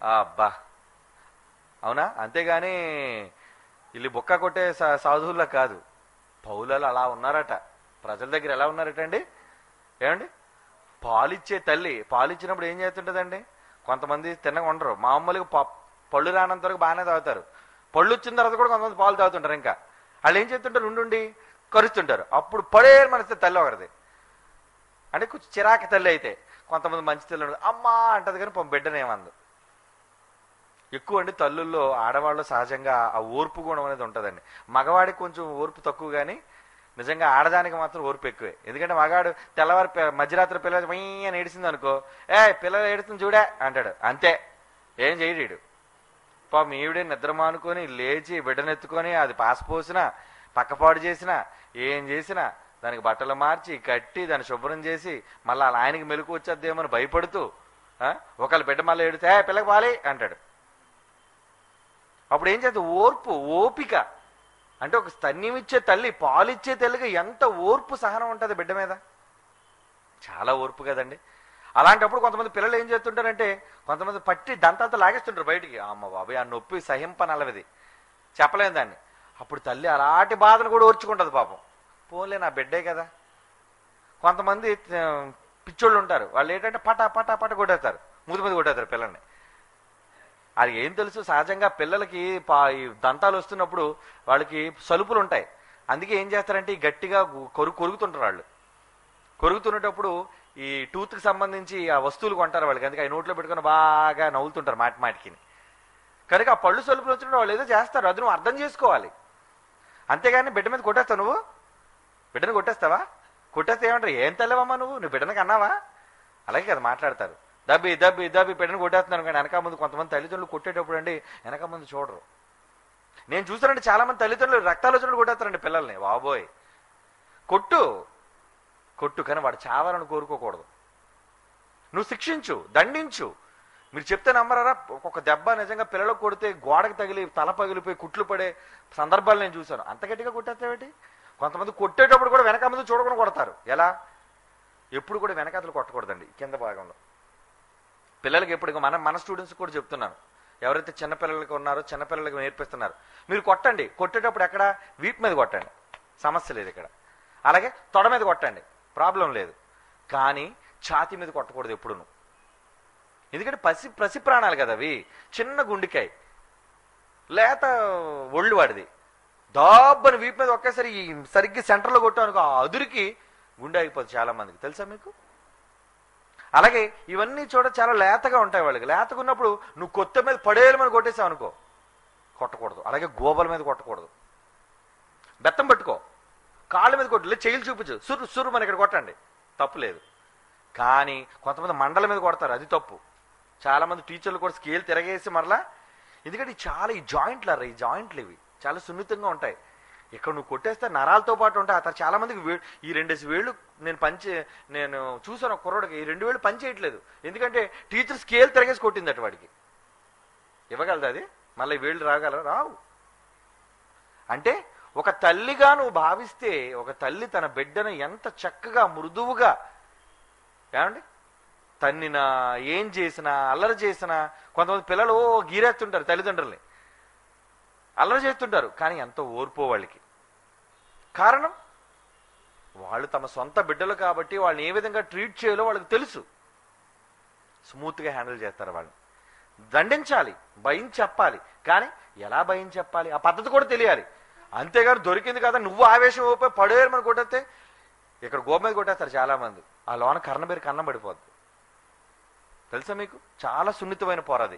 అబ్బా, అవునా? అంతేగాని వీళ్ళు బొక్క కొట్టే సాధువుల్లో కాదు, పౌలలో అలా ఉన్నారట. ప్రజల దగ్గర ఎలా ఉన్నారట అండి? ఏమండి? పాలిచ్చే తల్లి. పాలిచ్చినప్పుడు ఏం చేస్తుంటుందండి? కొంతమంది తిన్నగా ఉండరు, మామూలుగా పళ్ళు రానంత వరకు బాగానే తాగుతారు. పళ్ళు వచ్చిన తర్వాత కూడా కొంతమంది పాలు తాగుతుంటారు. ఇంకా వాళ్ళు ఏం చేస్తుంటారు? ఉండి కరుస్తుంటారు. అప్పుడు పడే మనస్తే తల్లి ఒకరిది. అంటే కొంచెం చిరాకి తల్లి అయితే. కొంతమంది మంచి తల్లి ఉండదు, అమ్మా అంటది కానీ బిడ్డనేమందు. ఎక్కువ అండి తల్లుల్లో, ఆడవాళ్ళు సహజంగా ఆ ఓర్పు గుణం అనేది ఉంటుందండి. మగవాడికి కొంచెం ఓర్పు తక్కువ, కానీ నిజంగా ఆడదానికి మాత్రం ఓర్పు ఎక్కువే. ఎందుకంటే మగాడు తెల్లవారి మధ్యరాత్రి పిల్లలు అని ఏడిసింది అనుకో, పిల్లలు ఏడుస్తుంది చూడే అంటాడు, అంతే, ఏం చేయడు. పాపం ఈవిడే నిద్ర మానుకొని లేచి బిడ్డనెత్తుకొని అది పాసిపోసినా పక్కపాటు చేసినా ఏం చేసినా దానికి బట్టలు మార్చి కట్టి దాన్ని శుభ్రం చేసి మళ్ళీ అలా ఆయనకి మెలకు వచ్చేద్దేమని భయపడుతూ ఒకళ్ళ బిడ్డ మళ్ళీ ఏడితే పిల్లకి పాలి అంటాడు. అప్పుడు ఏం చేస్తుంది? ఓర్పు, ఓపిక. అంటే ఒక స్తన్యమిచ్చే తల్లి, పాలిచ్చే తల్లికి ఎంత ఓర్పు సహనం ఉంటుంది బిడ్డ మీద. చాలా ఓర్పు కదండి. అలాంటప్పుడు కొంతమంది పిల్లలు ఏం చేస్తుంటారంటే కొంతమంది పట్టి దంతాలతో లాగేస్తుంటారు బయటికి. అమ్మ బాబాయ్, ఆ నొప్పి సహింపనలవిది, చెప్పలేం దాన్ని. అప్పుడు తల్లి అలాంటి బాధను కూడా ఓర్చుకుంటుంది పాపం. పోలే నా బిడ్డే కదా. కొంతమంది పిచ్చోళ్ళు ఉంటారు, వాళ్ళు ఏంటంటే పటా పటా పట కొట్టేస్తారు, ముద్దు కొట్టేస్తారు పిల్లల్ని. అది ఏం తెలుసు, సహజంగా పిల్లలకి ఈ దంతాలు వస్తున్నప్పుడు వాళ్ళకి సలుపులు ఉంటాయి. అందుకే ఏం చేస్తారంటే ఈ గట్టిగా కొరుకుతుంటారు వాళ్ళు. కొరుకుతున్నప్పుడు ఈ టూత్కి సంబంధించి ఆ వస్తువులు కొంటారు వాళ్ళకి, అందుకే ఆ నోట్లో పెట్టుకుని బాగా నవ్వుతుంటారు మాటికి. కనుక ఆ పళ్ళు సలుపులు వచ్చినప్పుడు వాళ్ళు ఏదో చేస్తారు, అది నువ్వు అర్థం చేసుకోవాలి. అంతేగాని బిడ్డ మీద కొట్టేస్తావు, నువ్వు బిడ్డను కొట్టేస్తావా? కొట్టేస్తే ఏమంటారు, ఏం తెల్లవమ్మా నువ్వు బిడ్డనకి అన్నావా? అలాగే కదా మాట్లాడతారు. దబ్బి దబ్బి దబ్బి బిడ్డను కొట్టేస్తున్నాను. కానీ వెనక ముందు కొంతమంది తల్లిదండ్రులు కొట్టేటప్పుడు అండి వెనక ముందు చూడరు. నేను చూసానంటే చాలా మంది తల్లిదండ్రులు రక్తాలు వచ్చినప్పుడు కొట్టేస్తారండి పిల్లల్ని. బాబోయ్, కొట్టు కానీ వాడు చావాలని కోరుకోకూడదు. నువ్వు శిక్షించు, దండించు. మీరు చెప్తే నమ్మరారా, ఒక దెబ్బ నిజంగా పిల్లలకు కొడితే గోడకు తగిలి తల పగిలిపోయి కుట్లు పడే సందర్భాలు నేను చూశాను. అంత గట్టిగా కొట్టేస్తావేటి? కొంతమంది కొట్టేటప్పుడు కూడా వెనక ముందు చూడకుండా కొడతారు. ఎలా? ఎప్పుడు కూడా వెనకాతలు కొట్టకూడదండి, కింద భాగంలో. పిల్లలకి ఎప్పుడు మన స్టూడెంట్స్ కూడా చెప్తున్నాను, ఎవరైతే చిన్నపిల్లలకి ఉన్నారో చిన్నపిల్లలకి నేర్పిస్తున్నారు, మీరు కొట్టండి. కొట్టేటప్పుడు ఎక్కడ? వీపు మీద కొట్టండి, సమస్య లేదు ఇక్కడ. అలాగే తొడ మీద కొట్టండి, ప్రాబ్లం లేదు. కానీ ఛాతీ మీద కొట్టకూడదు ఎప్పుడును. ఎందుకంటే పసి ప్రాణాలు కదా అవి. చిన్న గుండెకాయ, లేత ఒళ్ళు వాడిది. దాబ్బని వీపు మీద ఒకేసారి సరిగ్గా సెంటర్లో కొట్టానుకో, ఆ అదురికి గుండె అయిపోతుంది చాలా మందికి, తెలుసా మీకు? అలాగే ఇవన్నీ చాలా లేతగా ఉంటాయి వాళ్ళకి. లేతగా ఉన్నప్పుడు నువ్వు కొత్త మీద పడేయమని కొట్టేసావు అనుకో, కొట్టకూడదు. అలాగే గోబల మీద కొట్టకూడదు. బెత్తం పట్టుకో, కాళ్ళ మీద కొట్టు, లేదు చెయ్యిలు చూపించు, సుర్రు మన ఇక్కడ కొట్టండి, తప్పు లేదు. కానీ కొంతమంది మండల మీద కొడతారు, అది తప్పు. చాలా మంది టీచర్లు కూడా స్కేల్ తిరగేసి మరలా, ఎందుకంటే ఈ జాయింట్లు ఇవి చాలా సున్నితంగా ఉంటాయి. ఇక్కడ నువ్వు కొట్టేస్తే నరాలతో పాటు ఉంటాయి. ఆ తర్వాత చాలా మందికి ఈ 2 వేళ్ళు నేను చూసాను ఒక కుర్రోడికి, ఈ 2 వేళ్ళు పని చేయట్లేదు. ఎందుకంటే టీచర్ స్కేల్ తిరగేసి కొట్టిందట వాడికి. ఇవ్వగలదు అది? మళ్ళీ ఈ వేళ్ళు రావు. అంటే ఒక తల్లిగా నువ్వు భావిస్తే, ఒక తల్లి తన బిడ్డను ఎంత చక్కగా మృదువుగా, ఏమండి, తన్నినా ఏం చేసినా అల్లరి చేసినా, కొంతమంది పిల్లలు గీరేస్తుంటారు తల్లిదండ్రుల్ని, అల్లరి చేస్తుంటారు. కానీ ఎంతో ఓర్పో వాళ్ళకి. కారణం వాళ్ళు తమ సొంత బిడ్డలు కాబట్టి వాళ్ళని ఏ విధంగా ట్రీట్ చేయాలో వాళ్ళకి తెలుసు. స్మూత్గా హ్యాండిల్ చేస్తారు వాళ్ళని. దండించాలి, భయం చెప్పాలి. కానీ ఎలా భయం చెప్పాలి, ఆ పద్ధతి కూడా తెలియాలి. అంతేగాని దొరికింది కదా నువ్వు ఆవేశం అయిపోయి పడేయమని కొట్టేస్తే, ఇక్కడ గోప మీద కొట్టేస్తారు చాలా మంది, ఆ లోన కన్నం పడిపోద్ది. తెలుసా మీకు? చాలా సున్నితమైన పోరది.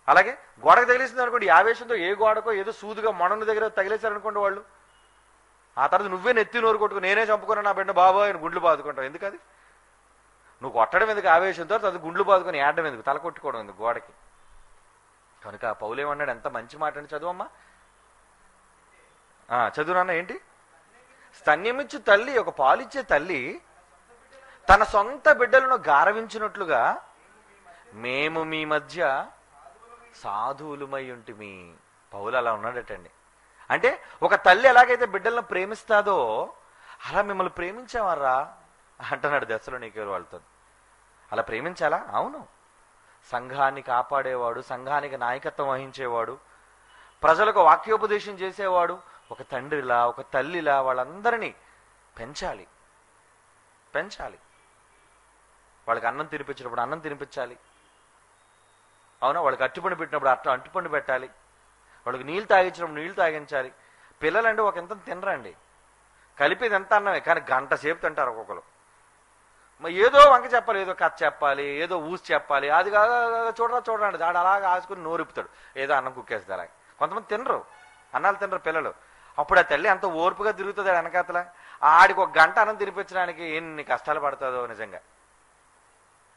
అలాగే గోడకు తగిలేసింది అనుకోండి, ఆవేశంతో ఏ గోడకో ఏదో సూదుగా మొడను దగ్గర తగిలేశారనుకోండి వాళ్ళు, ఆ తర్వాత నువ్వే నెత్తి నోరు కొట్టుకు నేనే చంపుకున్నా నా బిడ్డ బాబోయ్ అని గుండ్లు బాదుకుంటావు. ఎందుకు? అది నువ్వు కొట్టడం ఎందుకు ఆవేశంతో, అది గుండ్లు బాదుకొని ఏడడం ఎందుకు, తల కొట్టుకోవడం ఎందుకు గోడకి? కనుక పౌలేమన్నాడు, ఎంత మంచి మాట అండి. చదువమ్మా, చదువునన్నా. ఏంటి? స్తన్యమిచ్చు తల్లి, ఒక పాలిచ్చే తల్లి తన సొంత బిడ్డలను గారవించినట్లుగా మేము మీ మధ్య సాధువులమై ఉంటిమి. పౌలు అలా ఉన్నాడటండి. అంటే ఒక తల్లి ఎలాగైతే బిడ్డలను ప్రేమిస్తాదో అలా మిమ్మల్ని ప్రేమించామర్రా అంటున్నాడు దశలోనికే వాళ్ళతో. అలా ప్రేమించాలా? అవును. సంఘాన్ని కాపాడేవాడు, సంఘానికి నాయకత్వం వహించేవాడు, ప్రజలకు వాక్యోపదేశం చేసేవాడు, ఒక తండ్రిలా ఒక తల్లిలా వాళ్ళందరినీ పెంచాలి. వాళ్ళకి అన్నం తినిపించినప్పుడు అన్నం తినిపించాలి. అవునా? వాళ్ళకి అట్టుపండు పెట్టినప్పుడు అట్టుపండు పెట్టాలి. వాళ్ళకి నీళ్ళు తాగించినప్పుడు నీళ్ళు తాగించాలి. పిల్లలంటే ఒక ఎంత తినరండి, కలిపేది ఎంత అన్నమే, కానీ గంట సేపు తింటారు ఒక్కొక్కరు. ఏదో వంక చెప్పాలి, ఏదో కథ చెప్పాలి, ఏదో ఊసి చెప్పాలి. అది చూడండి దాడు అలాగా ఆసుకుని నోరుపుతాడు, ఏదో అన్నం కుక్కేస్తుంది. అలాగే కొంతమంది తినరు, అన్నాలు తినరు పిల్లలు. అప్పుడు ఆ తల్లి అంత ఓర్పుగా తిరుగుతుంది వెనకాతల. ఆడికి ఒక గంట అన్నం తినిపించడానికి ఎన్ని కష్టాలు పడుతుందో నిజంగా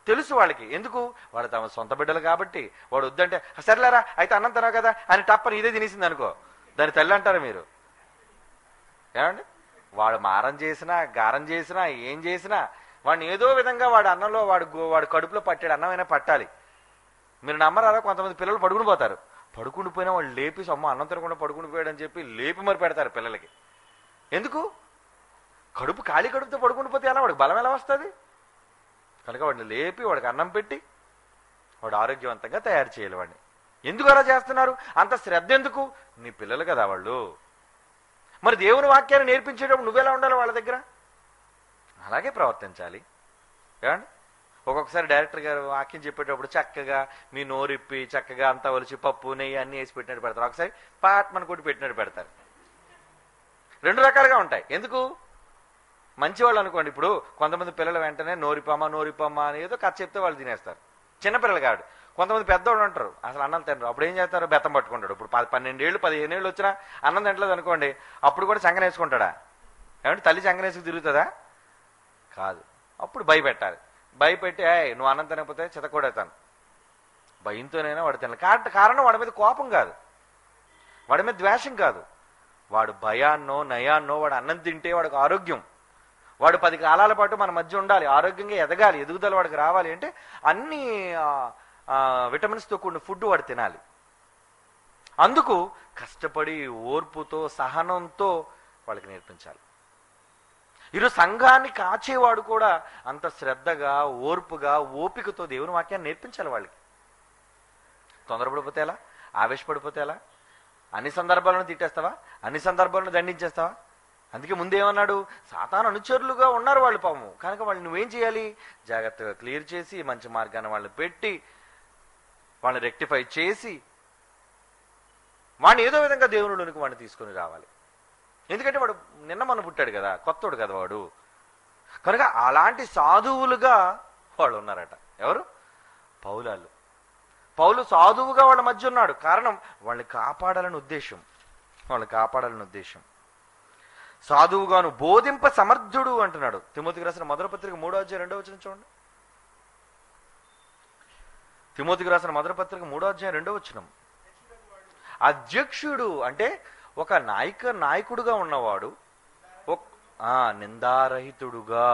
తెలుసు వాళ్ళకి. ఎందుకు? వాడు తమ సొంత బిడ్డలు కాబట్టి. వాడు వద్దంటే సరేలేరా అయితే అన్నం తినవు కదా అని టప్పని ఇదే తినేసింది అనుకో, దాని తల్లి అంటారు మీరు. ఏమండి? వాడు మారం చేసినా గారం చేసినా ఏం చేసినా వాడిని ఏదో విధంగా వాడు అన్నంలో వాడు కడుపులో పట్టాడు అన్నమైనా పట్టాలి. మీరు నమ్మరారా, కొంతమంది పిల్లలు పడుకుని పోతారు, పడుకుని పోయినా వాళ్ళు లేపి అమ్మ అన్నం తినకుండా పడుకుని పోయాడు అని చెప్పి లేపి మరి పెడతారు పిల్లలకి. ఎందుకు? ఖాళీ కడుపుతో పడుకుని పోతే ఎలా వాడికి బలం ఎలా వస్తుంది? కనుక వాడిని లేపి వాడికి అన్నం పెట్టి వాడు ఆరోగ్యవంతంగా తయారు చేయాలి వాడిని. ఎందుకు అలా చేస్తున్నారు? అంత శ్రద్ధ ఎందుకు? నీ పిల్లలు కదా వాళ్ళు. మరి దేవుని వాక్యాన్ని నేర్పించేటప్పుడు నువ్వెలా ఉండాలి వాళ్ళ దగ్గర? అలాగే ప్రవర్తించాలి. ఏమండి? ఒక్కొక్కసారి డైరెక్టర్ గారు వాక్యం చెప్పేటప్పుడు చక్కగా మీ నోరిప్పి చక్కగా అంతా ఒలిచి పప్పు నెయ్యి అన్నీ వేసి పెట్టినట్టు పెడతారు, ఒకసారి పాట్ మన కొట్టి పెట్టినట్టు పెడతారు. రెండు రకాలుగా ఉంటాయి. ఎందుకు? మంచివాళ్ళు అనుకోండి, ఇప్పుడు కొంతమంది పిల్లలు వెంటనే నోరిపమ్మ అని ఏదో కథ చెప్తే వాళ్ళు తినేస్తారు, చిన్నపిల్లలు కాదు. కొంతమంది పెద్దవాళ్ళు ఉంటారు అసలు అన్నం తినరు, అప్పుడు ఏం చేస్తారు, బెత్తం పట్టుకుంటాడు. ఇప్పుడు 12 ఏళ్ళు 15 ఏళ్ళు వచ్చినా అన్నం తింటలేదు అనుకోండి, అప్పుడు కూడా చంగనేసుకుంటాడా? ఏమంటే తల్లి చంగనేసుకు తిరుగుతుందా? కాదు. అప్పుడు భయపెట్టాలి. భయపెట్టి నువ్వు అన్నం తినకపోతే చితకొడేతాను, భయంతోనైనా వాడు తినాలి. కారణం వాడి మీద కోపం కాదు, వాడి మీద ద్వేషం కాదు, వాడు భయాన్నో నయాన్నో వాడు అన్నం తింటే వాడికి ఆరోగ్యం, వాడు 10 కాలాల పాటు మన మధ్య ఉండాలి, ఆరోగ్యంగా ఎదగాలి, ఎదుగుదల వాడికి రావాలి అంటే అన్ని విటమిన్స్తో కూడిన ఫుడ్ వాడు తినాలి. అందుకు కష్టపడి ఓర్పుతో సహనంతో వాళ్ళకి నేర్పించాలి. ఈరోజు సంఘాన్ని కాచేవాడు కూడా అంత శ్రద్ధగా ఓర్పుగా ఓపికతో దేవుని వాక్యాన్ని నేర్పించాలి వాళ్ళకి. తొందరపడిపోతే ఎలా? ఆవేశపడిపోతే ఎలా? అన్ని సందర్భాలను తిట్టేస్తావా? అన్ని సందర్భాలను దండించేస్తావా? అందుకే ముందేమన్నాడు, సాతాను అనుచరులుగా ఉన్నారు వాళ్ళు పాము, కనుక వాళ్ళు నువ్వేం చేయాలి, జాగ్రత్తగా క్లియర్ చేసి మంచి మార్గాన్ని వాళ్ళని పెట్టి వాళ్ళని రెక్టిఫై చేసి వాడిని ఏదో విధంగా దేవునిలోనికి వాడిని తీసుకొని రావాలి. ఎందుకంటే వాడు నిన్న మొన్న పుట్టాడు కదా, కొత్తోడు కదా వాడు. కనుక అలాంటి సాధువులుగా వాళ్ళు ఉన్నారట. ఎవరు? పౌలాలు. పౌలు సాధువుగా వాళ్ళ మధ్య ఉన్నాడు. కారణం వాళ్ళని కాపాడాలని ఉద్దేశం, వాళ్ళని కాపాడాలని ఉద్దేశం. సాధువుగాను బోధింప సమర్థుడు అంటున్నాడు. తిమోతికి రాసిన మొదటి పత్రిక 3:2 చూడండి. తిమోతికి రాసిన మొదటి పత్రిక 3:2. అధ్యక్షుడు అంటే ఒక నాయకుడుగా ఉన్నవాడు, నిందారహితుడుగా.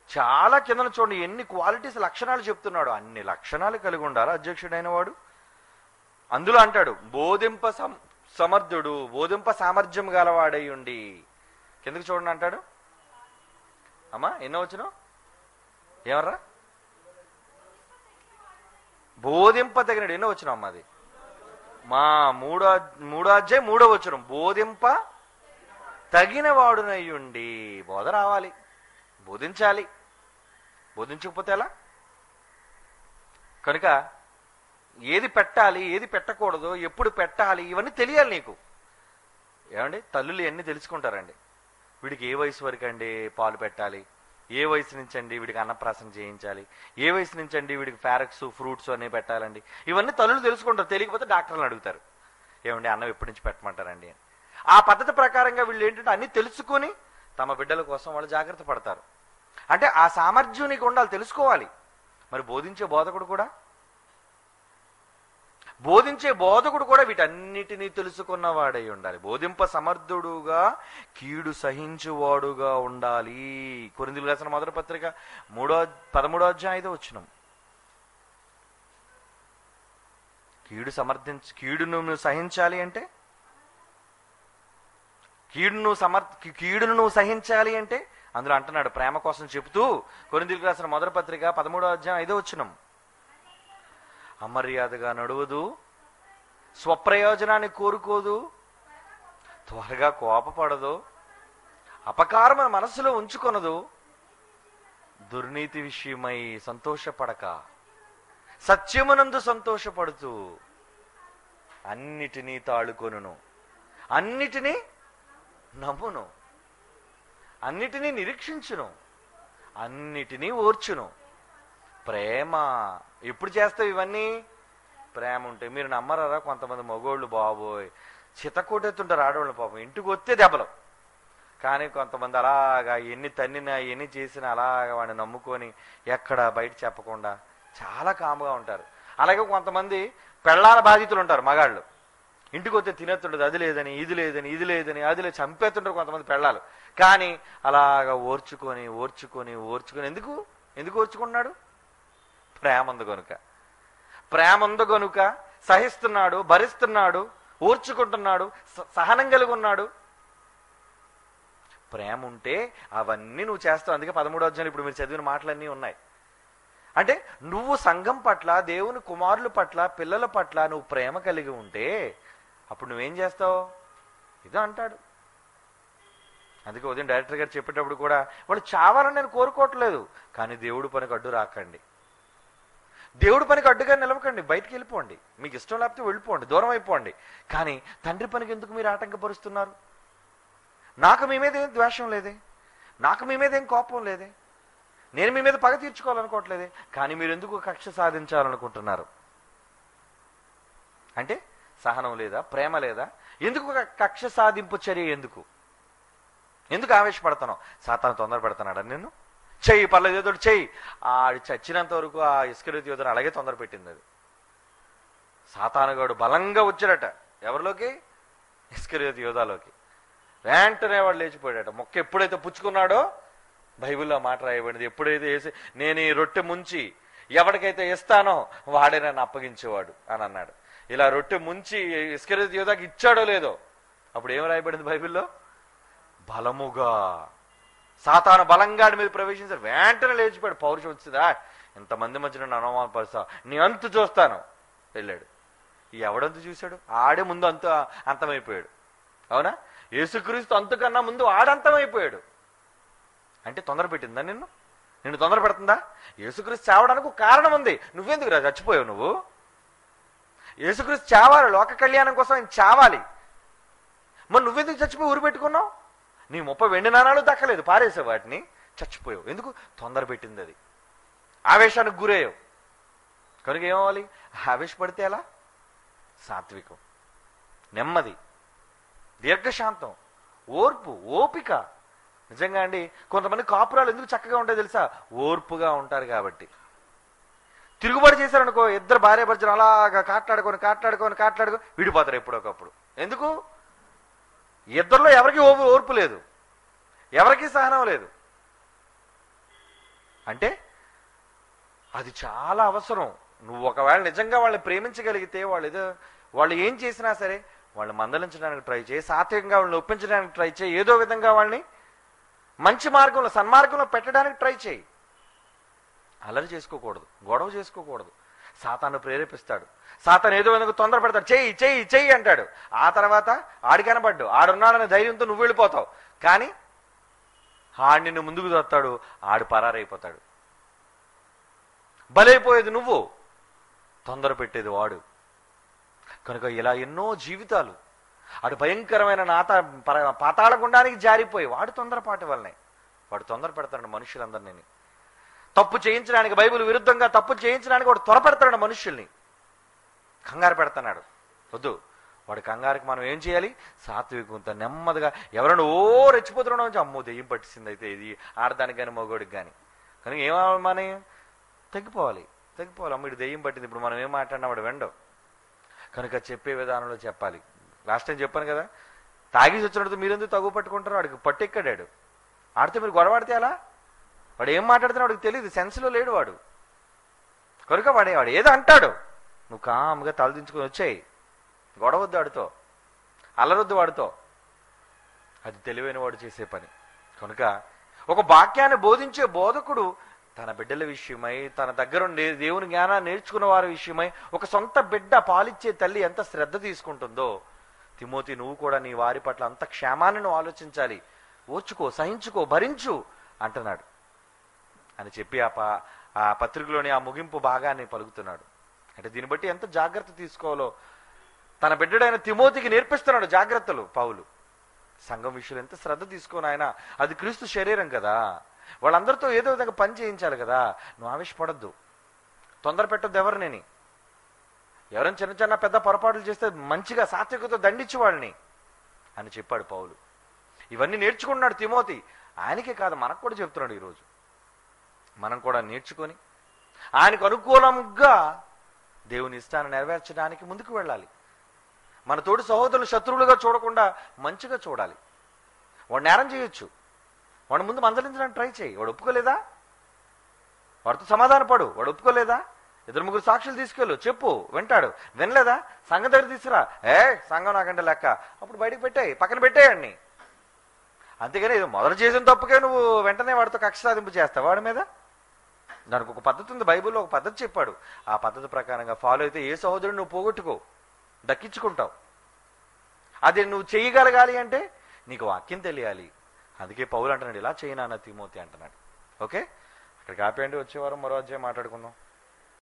చాలా కిందన చూడండి ఎన్ని క్వాలిటీస్, లక్షణాలు చెప్తున్నాడు. అన్ని లక్షణాలు కలిగి ఉండాలి అధ్యక్షుడైన వాడు. అందులో అంటాడు బోధింప సమర్థుడు, బోధింప సామర్థ్యం గలవాడై ఉండి. కిందకి చూడండి అంటాడు. అమ్మా ఎన్నో వచ్చిన ఏమర్రా? బోధింప తగినడు. ఎన్నో వచ్చిన అమ్మ అది? మా 3:3 బోధింప తగిన వాడునయ్యుండి. బోధ రావాలి, బోధించాలి, బోధించకపోతే ఎలా? కనుక ఏది పెట్టాలి, ఏది పెట్టకూడదు, ఎప్పుడు పెట్టాలి, ఇవన్నీ తెలియాలి నీకు. ఏమండి తల్లులు ఎన్ని తెలుసుకుంటారండి. వీడికి ఏ వయసు వరకు అండి పాలు పెట్టాలి, ఏ వయసు నుంచి అండి వీడికి అన్నప్రాసన చేయించాలి, ఏ వయసు నుంచి అండి వీడికి ఫారెక్స్ ఫ్రూట్స్ అన్నీ పెట్టాలండి, ఇవన్నీ తల్లులు తెలుసుకుంటారు. తెలియకపోతే డాక్టర్లను అడుగుతారు, ఏమండి అన్నం ఎప్పటి నుంచి పెట్టమంటారండి అని. ఆ పద్ధతి ప్రకారంగా వీళ్ళు ఏంటంటే అన్ని తెలుసుకొని తమ బిడ్డల కోసం వాళ్ళు జాగ్రత్త పడతారు. అంటే ఆ సామర్థ్యం నీకు ఉండాలి, తెలుసుకోవాలి. మరి బోధించే బోధకుడు కూడా వీటన్నిటినీ తెలుసుకున్నవాడై ఉండాలి. బోధింప సమర్థుడుగా కీడు సహించువాడుగా ఉండాలి. కొరింథీయులకు రాసిన మొదటి పత్రిక 13:5 కీడును నువ్వు సహించాలి అంటే, కీడును నువ్వు సహించాలి అంటే అందులో అంటున్నాడు ప్రేమ కోసం చెబుతూ. కొరింథీయులకు రాసిన మొదటి పత్రిక 13:5 అమర్యాదగా నడువదు, స్వప్రయోజనాన్ని కోరుకోదు, త్వరగా కోపపడదు, అపకారమైన మనసులో ఉంచుకొనదు, దుర్నీతి విషయమై సంతోషపడక సత్యమునందు సంతోషపడుతూ అన్నిటినీ తాళుకొనును, అన్నిటినీ నమ్మును, అన్నిటినీ నిరీక్షించును, అన్నిటినీ ఓర్చును. ప్రేమ ఎప్పుడు చేస్తావు ఇవన్నీ? ప్రేమ ఉంటే. మీరు నమ్మరారా, కొంతమంది మగోళ్ళు బాబోయ్ చితకొట్టేస్తుంటారు ఆడవాళ్ళు, పాపం ఇంటికి వస్తే దెబ్బలు. కానీ కొంతమంది అలాగా ఎన్ని తన్నినా ఎన్ని చేసినా అలాగా వాడిని నమ్ముకొని ఎక్కడ బయట చెప్పకుండా చాలా కాముగా ఉంటారు. అలాగే కొంతమంది పెళ్ళాల బాధితులు ఉంటారు మగాళ్ళు. ఇంటికి వస్తే తినేస్తుండదు, అది లేదని ఇది లేదని ఇది లేదని అది లేదు, చంపేస్తుంటారు కొంతమంది పెళ్ళాలు. కానీ అలాగా ఓర్చుకొని ఓర్చుకొని ఓర్చుకొని ఎందుకు ఓర్చుకున్నాడు? ప్రేమ ఉంది కనుక సహిస్తున్నాడు, భరిస్తున్నాడు, ఓర్చుకుంటున్నాడు, సహనం కలిగి ఉన్నాడు. ప్రేమ ఉంటే అవన్నీ నువ్వు చేస్తావు. అందుకే 13వ ఇప్పుడు మీరు చదివిన మాటలన్నీ ఉన్నాయి. అంటే నువ్వు సంఘం పట్ల, దేవుని కుమారుల పట్ల, పిల్లల పట్ల నువ్వు ప్రేమ కలిగి ఉంటే అప్పుడు నువ్వేం చేస్తావు? ఇదో అంటాడు, అందుకే ఉదయం డైరెక్టర్ గారు చెప్పేటప్పుడు కూడా వాళ్ళు చావాలని నేను కోరుకోవట్లేదు, కానీ దేవుడి పనికి అడ్డు రాకండి, దేవుడి పనికి అడ్డుగా నిలవకండి, బయటికి వెళ్ళిపోండి, మీకు ఇష్టం లేకపోతే వెళ్ళిపోండి, దూరం అయిపోండి, కానీ తండ్రి పనికి ఎందుకు మీరు ఆటంకపరుస్తున్నారు? నాకు మీ మీద ఏం ద్వేషం లేదే, నాకు మీ మీద ఏం కోపం లేదే, నేను మీ మీద పగ తీర్చుకోవాలనుకోవట్లేదే, కానీ మీరు ఎందుకు కక్ష సాధించాలనుకుంటున్నారు? అంటే సహనం లేదా, ప్రేమ లేదా? ఎందుకు కక్ష సాధింపు చర్య? ఎందుకు ఆవేశపడతాను? సాతాను తొందర పెడతానాడా నిన్ను? చెయ్యి, పర్లేదు, ఏదో చెయ్యి. ఆడి చచ్చినంత వరకు ఆ ఇస్కరియోతు యోధను అలాగే తొందర పెట్టింది అది. సాతానుగాడు బలంగా వచ్చాడట ఎవరిలోకి? ఇస్కరియోతు యోధాలోకి. వెంటనే వాడు లేచిపోయాడట. మొక్క ఎప్పుడైతే పుచ్చుకున్నాడో, బైబిల్లో మాట రాయబడింది, ఎప్పుడైతే వేసి నేను ఈ రొట్టె ముంచి ఎవరికైతే ఇస్తానో వాడే నన్ను అప్పగించేవాడు అని అన్నాడు. ఇలా రొట్టె ముంచి ఇస్కరియోతు యోధాకి ఇచ్చాడో లేదో, అప్పుడు ఏం రాయబడింది బైబిల్లో? బలముగా. సాతాను బలంగా మీద ప్రవేశించారు, వెంటనే లేచిపోయాడు. పౌరుషం వచ్చిందా, ఇంతమంది మధ్య నన్ను అవమానపరుస్తావు, నీ అంతు చూస్తాను, వెళ్ళాడు. ఎవడంతు చూశాడు? ఆడే ముందు అంతమైపోయాడు. అవునా? యేసుక్రీస్తు అంతకన్నా ముందు ఆడంతమైపోయాడు. అంటే తొందర పెట్టిందా నిన్ను తొందర పెడుతుందా? యేసుక్రీస్తు చావడానికి ఒక కారణం ఉంది. నువ్వెందుకు చచ్చిపోయావు? నువ్వు యేసుక్రీస్తు చావాలి, లోక కళ్యాణం కోసం ఆయన చావాలి. మరి నువ్వెందుకు చచ్చిపోయి ఊరు పెట్టుకున్నావు? నీ 30 వెండి నాణాలు దక్కలేదు, పారేసావు వాటిని, చచ్చిపోయావు. ఎందుకు? తొందర పెట్టింది అది. ఆవేశానికి గురయ్యావు. కనుక ఏమవ్వాలి? ఆవేశపడితే ఎలా? సాత్వికం, నెమ్మది, దీర్ఘశాంతం, ఓర్పు, ఓపిక. నిజంగా అండి, కొంతమంది కాపురాలు ఎందుకు చక్కగా ఉంటాయో తెలుసా? ఓర్పుగా ఉంటారు కాబట్టి. తిరుగుబాటు చేశారనుకో, ఇద్దరు భార్య భర్తలు అలాగా కాట్లాడుకొని విడిపోతారు ఎప్పుడొకప్పుడు. ఎందుకు? ఇద్దరిలో ఎవరికి ఓర్పు లేదు, ఎవరికి సహనం లేదు. అంటే అది చాలా అవసరం. నువ్వు ఒకవేళ నిజంగా వాళ్ళని ప్రేమించగలిగితే వాళ్ళు ఏం చేసినా సరే వాళ్ళని మందలించడానికి ట్రై చేయి, సాత్వికంగా వాళ్ళని ఒప్పించడానికి ట్రై చేయి, ఏదో విధంగా వాళ్ళని మంచి మార్గంలో, సన్మార్గంలో పెట్టడానికి ట్రై చేయి. అల్లరి చేసుకోకూడదు, గొడవ చేసుకోకూడదు. సాతాను ప్రేరేపిస్తాడు. సాతాను ఏదో విధంగా తొందర పెడతాడు, చెయ్యి చెయ్యి చెయ్యి అంటాడు. ఆ తర్వాత ఆడి కనబడ్డు, ఆడున్నాడనే ధైర్యంతో నువ్వు వెళ్ళిపోతావు. కానీ ఆడు నిన్ను ముందుకు దొత్తాడు, ఆడు పరారైపోతాడు. బలైపోయేది నువ్వు, తొందర పెట్టేది వాడు. కనుక ఇలా ఎన్నో జీవితాలు అటు భయంకరమైన పాతాళ గుండానికి జారిపోయి వాడు తొందరపాటు వల్లనే వాడు తొందర పెడతాడు మనుషులందరినీ. తప్పు చేయించడానికి, బైబిల్ విరుద్ధంగా తప్పు చేయించడానికి వాడు త్వరపెడతాడు మనుషుల్ని, కంగారు పెడుతున్నాడు. వద్దు, వాడి కంగారుకి మనం ఏం చేయాలి? సాత్వికంతో నెమ్మదిగా. ఎవరైనా రెచ్చిపోతున్నాడు, అమ్మో దెయ్యం పట్టింది అయితే ఇది ఆడదానికి కానీ మగోడికి కానీ. కనుక ఏమవ్వాలి? మనం తగ్గిపోవాలి. అమ్మ ఇటు దెయ్యం పట్టింది, ఇప్పుడు మనం ఏం మాట్లాడినా వాడు వెండవు. కనుక చెప్పే విధానంలో చెప్పాలి. లాస్ట్ టైం చెప్పాను కదా, తాగేసి వచ్చినట్టు మీరెందుకు తగ్గు పట్టుకుంటారు? వాడికి పట్టెక్కాడాడు, ఆడితే మీరు గొడవాడితే అలా? వాడు ఏం మాట్లాడుతున్నా వాడికి తెలియదు, సెన్స్లో లేడు వాడు. కనుక వాడు ఏదో అంటాడు, నువ్వు కామ్గా తలదించుకొని వచ్చాయి, గొడవద్దు వాడితో, అల్లరొద్దు వాడితో. అది తెలివైన వాడు చేసే పని. కనుక ఒక వాక్యాన్ని బోధించే బోధకుడు తన బిడ్డల విషయమై, తన దగ్గర దేవుని జ్ఞానాన్ని నేర్చుకున్న వారి విషయమై, ఒక సొంత బిడ్డ పాలిచ్చే తల్లి ఎంత శ్రద్ధ తీసుకుంటుందో, తిమోతి నువ్వు కూడా నీ వారి పట్ల అంత క్షేమాన్ని నువ్వు ఆలోచించాలి. ఓర్చుకో, సహించుకో, భరించు అంటున్నాడు అని చెప్పి ఆ పత్రికలోని ఆ ముగింపు భాగాన్ని పలుకుతున్నాడు. అంటే దీన్ని బట్టి ఎంత జాగ్రత్త తీసుకోవాలో తన బిడ్డడైన తిమోతికి నేర్పిస్తున్నాడు జాగ్రత్తలు పౌలు. సంఘం విషయంలో ఎంత శ్రద్ధ తీసుకోను ఆయన, అది క్రీస్తు శరీరం కదా, వాళ్ళందరితో ఏదో విధంగా పని చేయించాలి కదా. నువ్వు ఆవేశపడద్దు, తొందర పెట్టద్దు ఎవరిని. ఎవరైనా చిన్న చిన్న పెద్ద పొరపాట్లు చేస్తే మంచిగా సాత్వికతో దండించు వాళ్ళని అని చెప్పాడు పౌలు. ఇవన్నీ నేర్చుకున్నాడు తిమోతి. ఆయనకే కాదు, మనకు కూడా చెప్తున్నాడు. ఈరోజు మనం కూడా నేర్చుకొని ఆయనకు అనుకూలంగా దేవుని ఇష్టాన్ని నెరవేర్చడానికి ముందుకు వెళ్ళాలి. మన తోటి సహోదరులు శత్రువులుగా చూడకుండా మంచిగా చూడాలి. వాడు నేరం చేయొచ్చు, వాడు ముందు మందలించడానికి ట్రై చేయి. వాడు ఒప్పుకోలేదా, వాడితో సమాధాన పడు. వాడు ఒప్పుకోలేదా, 2-3 సాక్షులు తీసుకెళ్ళు, చెప్పు, వింటాడు. వినలేదా, సంఘం దగ్గర తీసుకురా. సంఘం నాకంటే లెక్క, అప్పుడు బయటకు పెట్టాయి, పక్కన పెట్టేయండి. అంతేగాని ఇది మొదలు చేసిన తప్పుకే నువ్వు వెంటనే వాడితో కక్ష సాధింపు చేస్తావు వాడి మీద. దానికి ఒక పద్ధతి ఉంది, బైబిల్లో ఒక పద్ధతి చెప్పాడు. ఆ పద్ధతి ప్రకారంగా ఫాలో అయితే ఏ సహోదరుడు నువ్వు పోగొట్టుకో, దక్కించుకుంటావు. అది నువ్వు చేయగలగాలి అంటే నీకు వాక్యం తెలియాలి, అందుకే పౌలు అంటున్నాడు, ఇలా చేయనా తిమోతి అంటున్నాడు. ఓకే, అక్కడికి ఆపేయండి, వచ్చే వారం మరో అధ్యాయం మాట్లాడుకుందాం.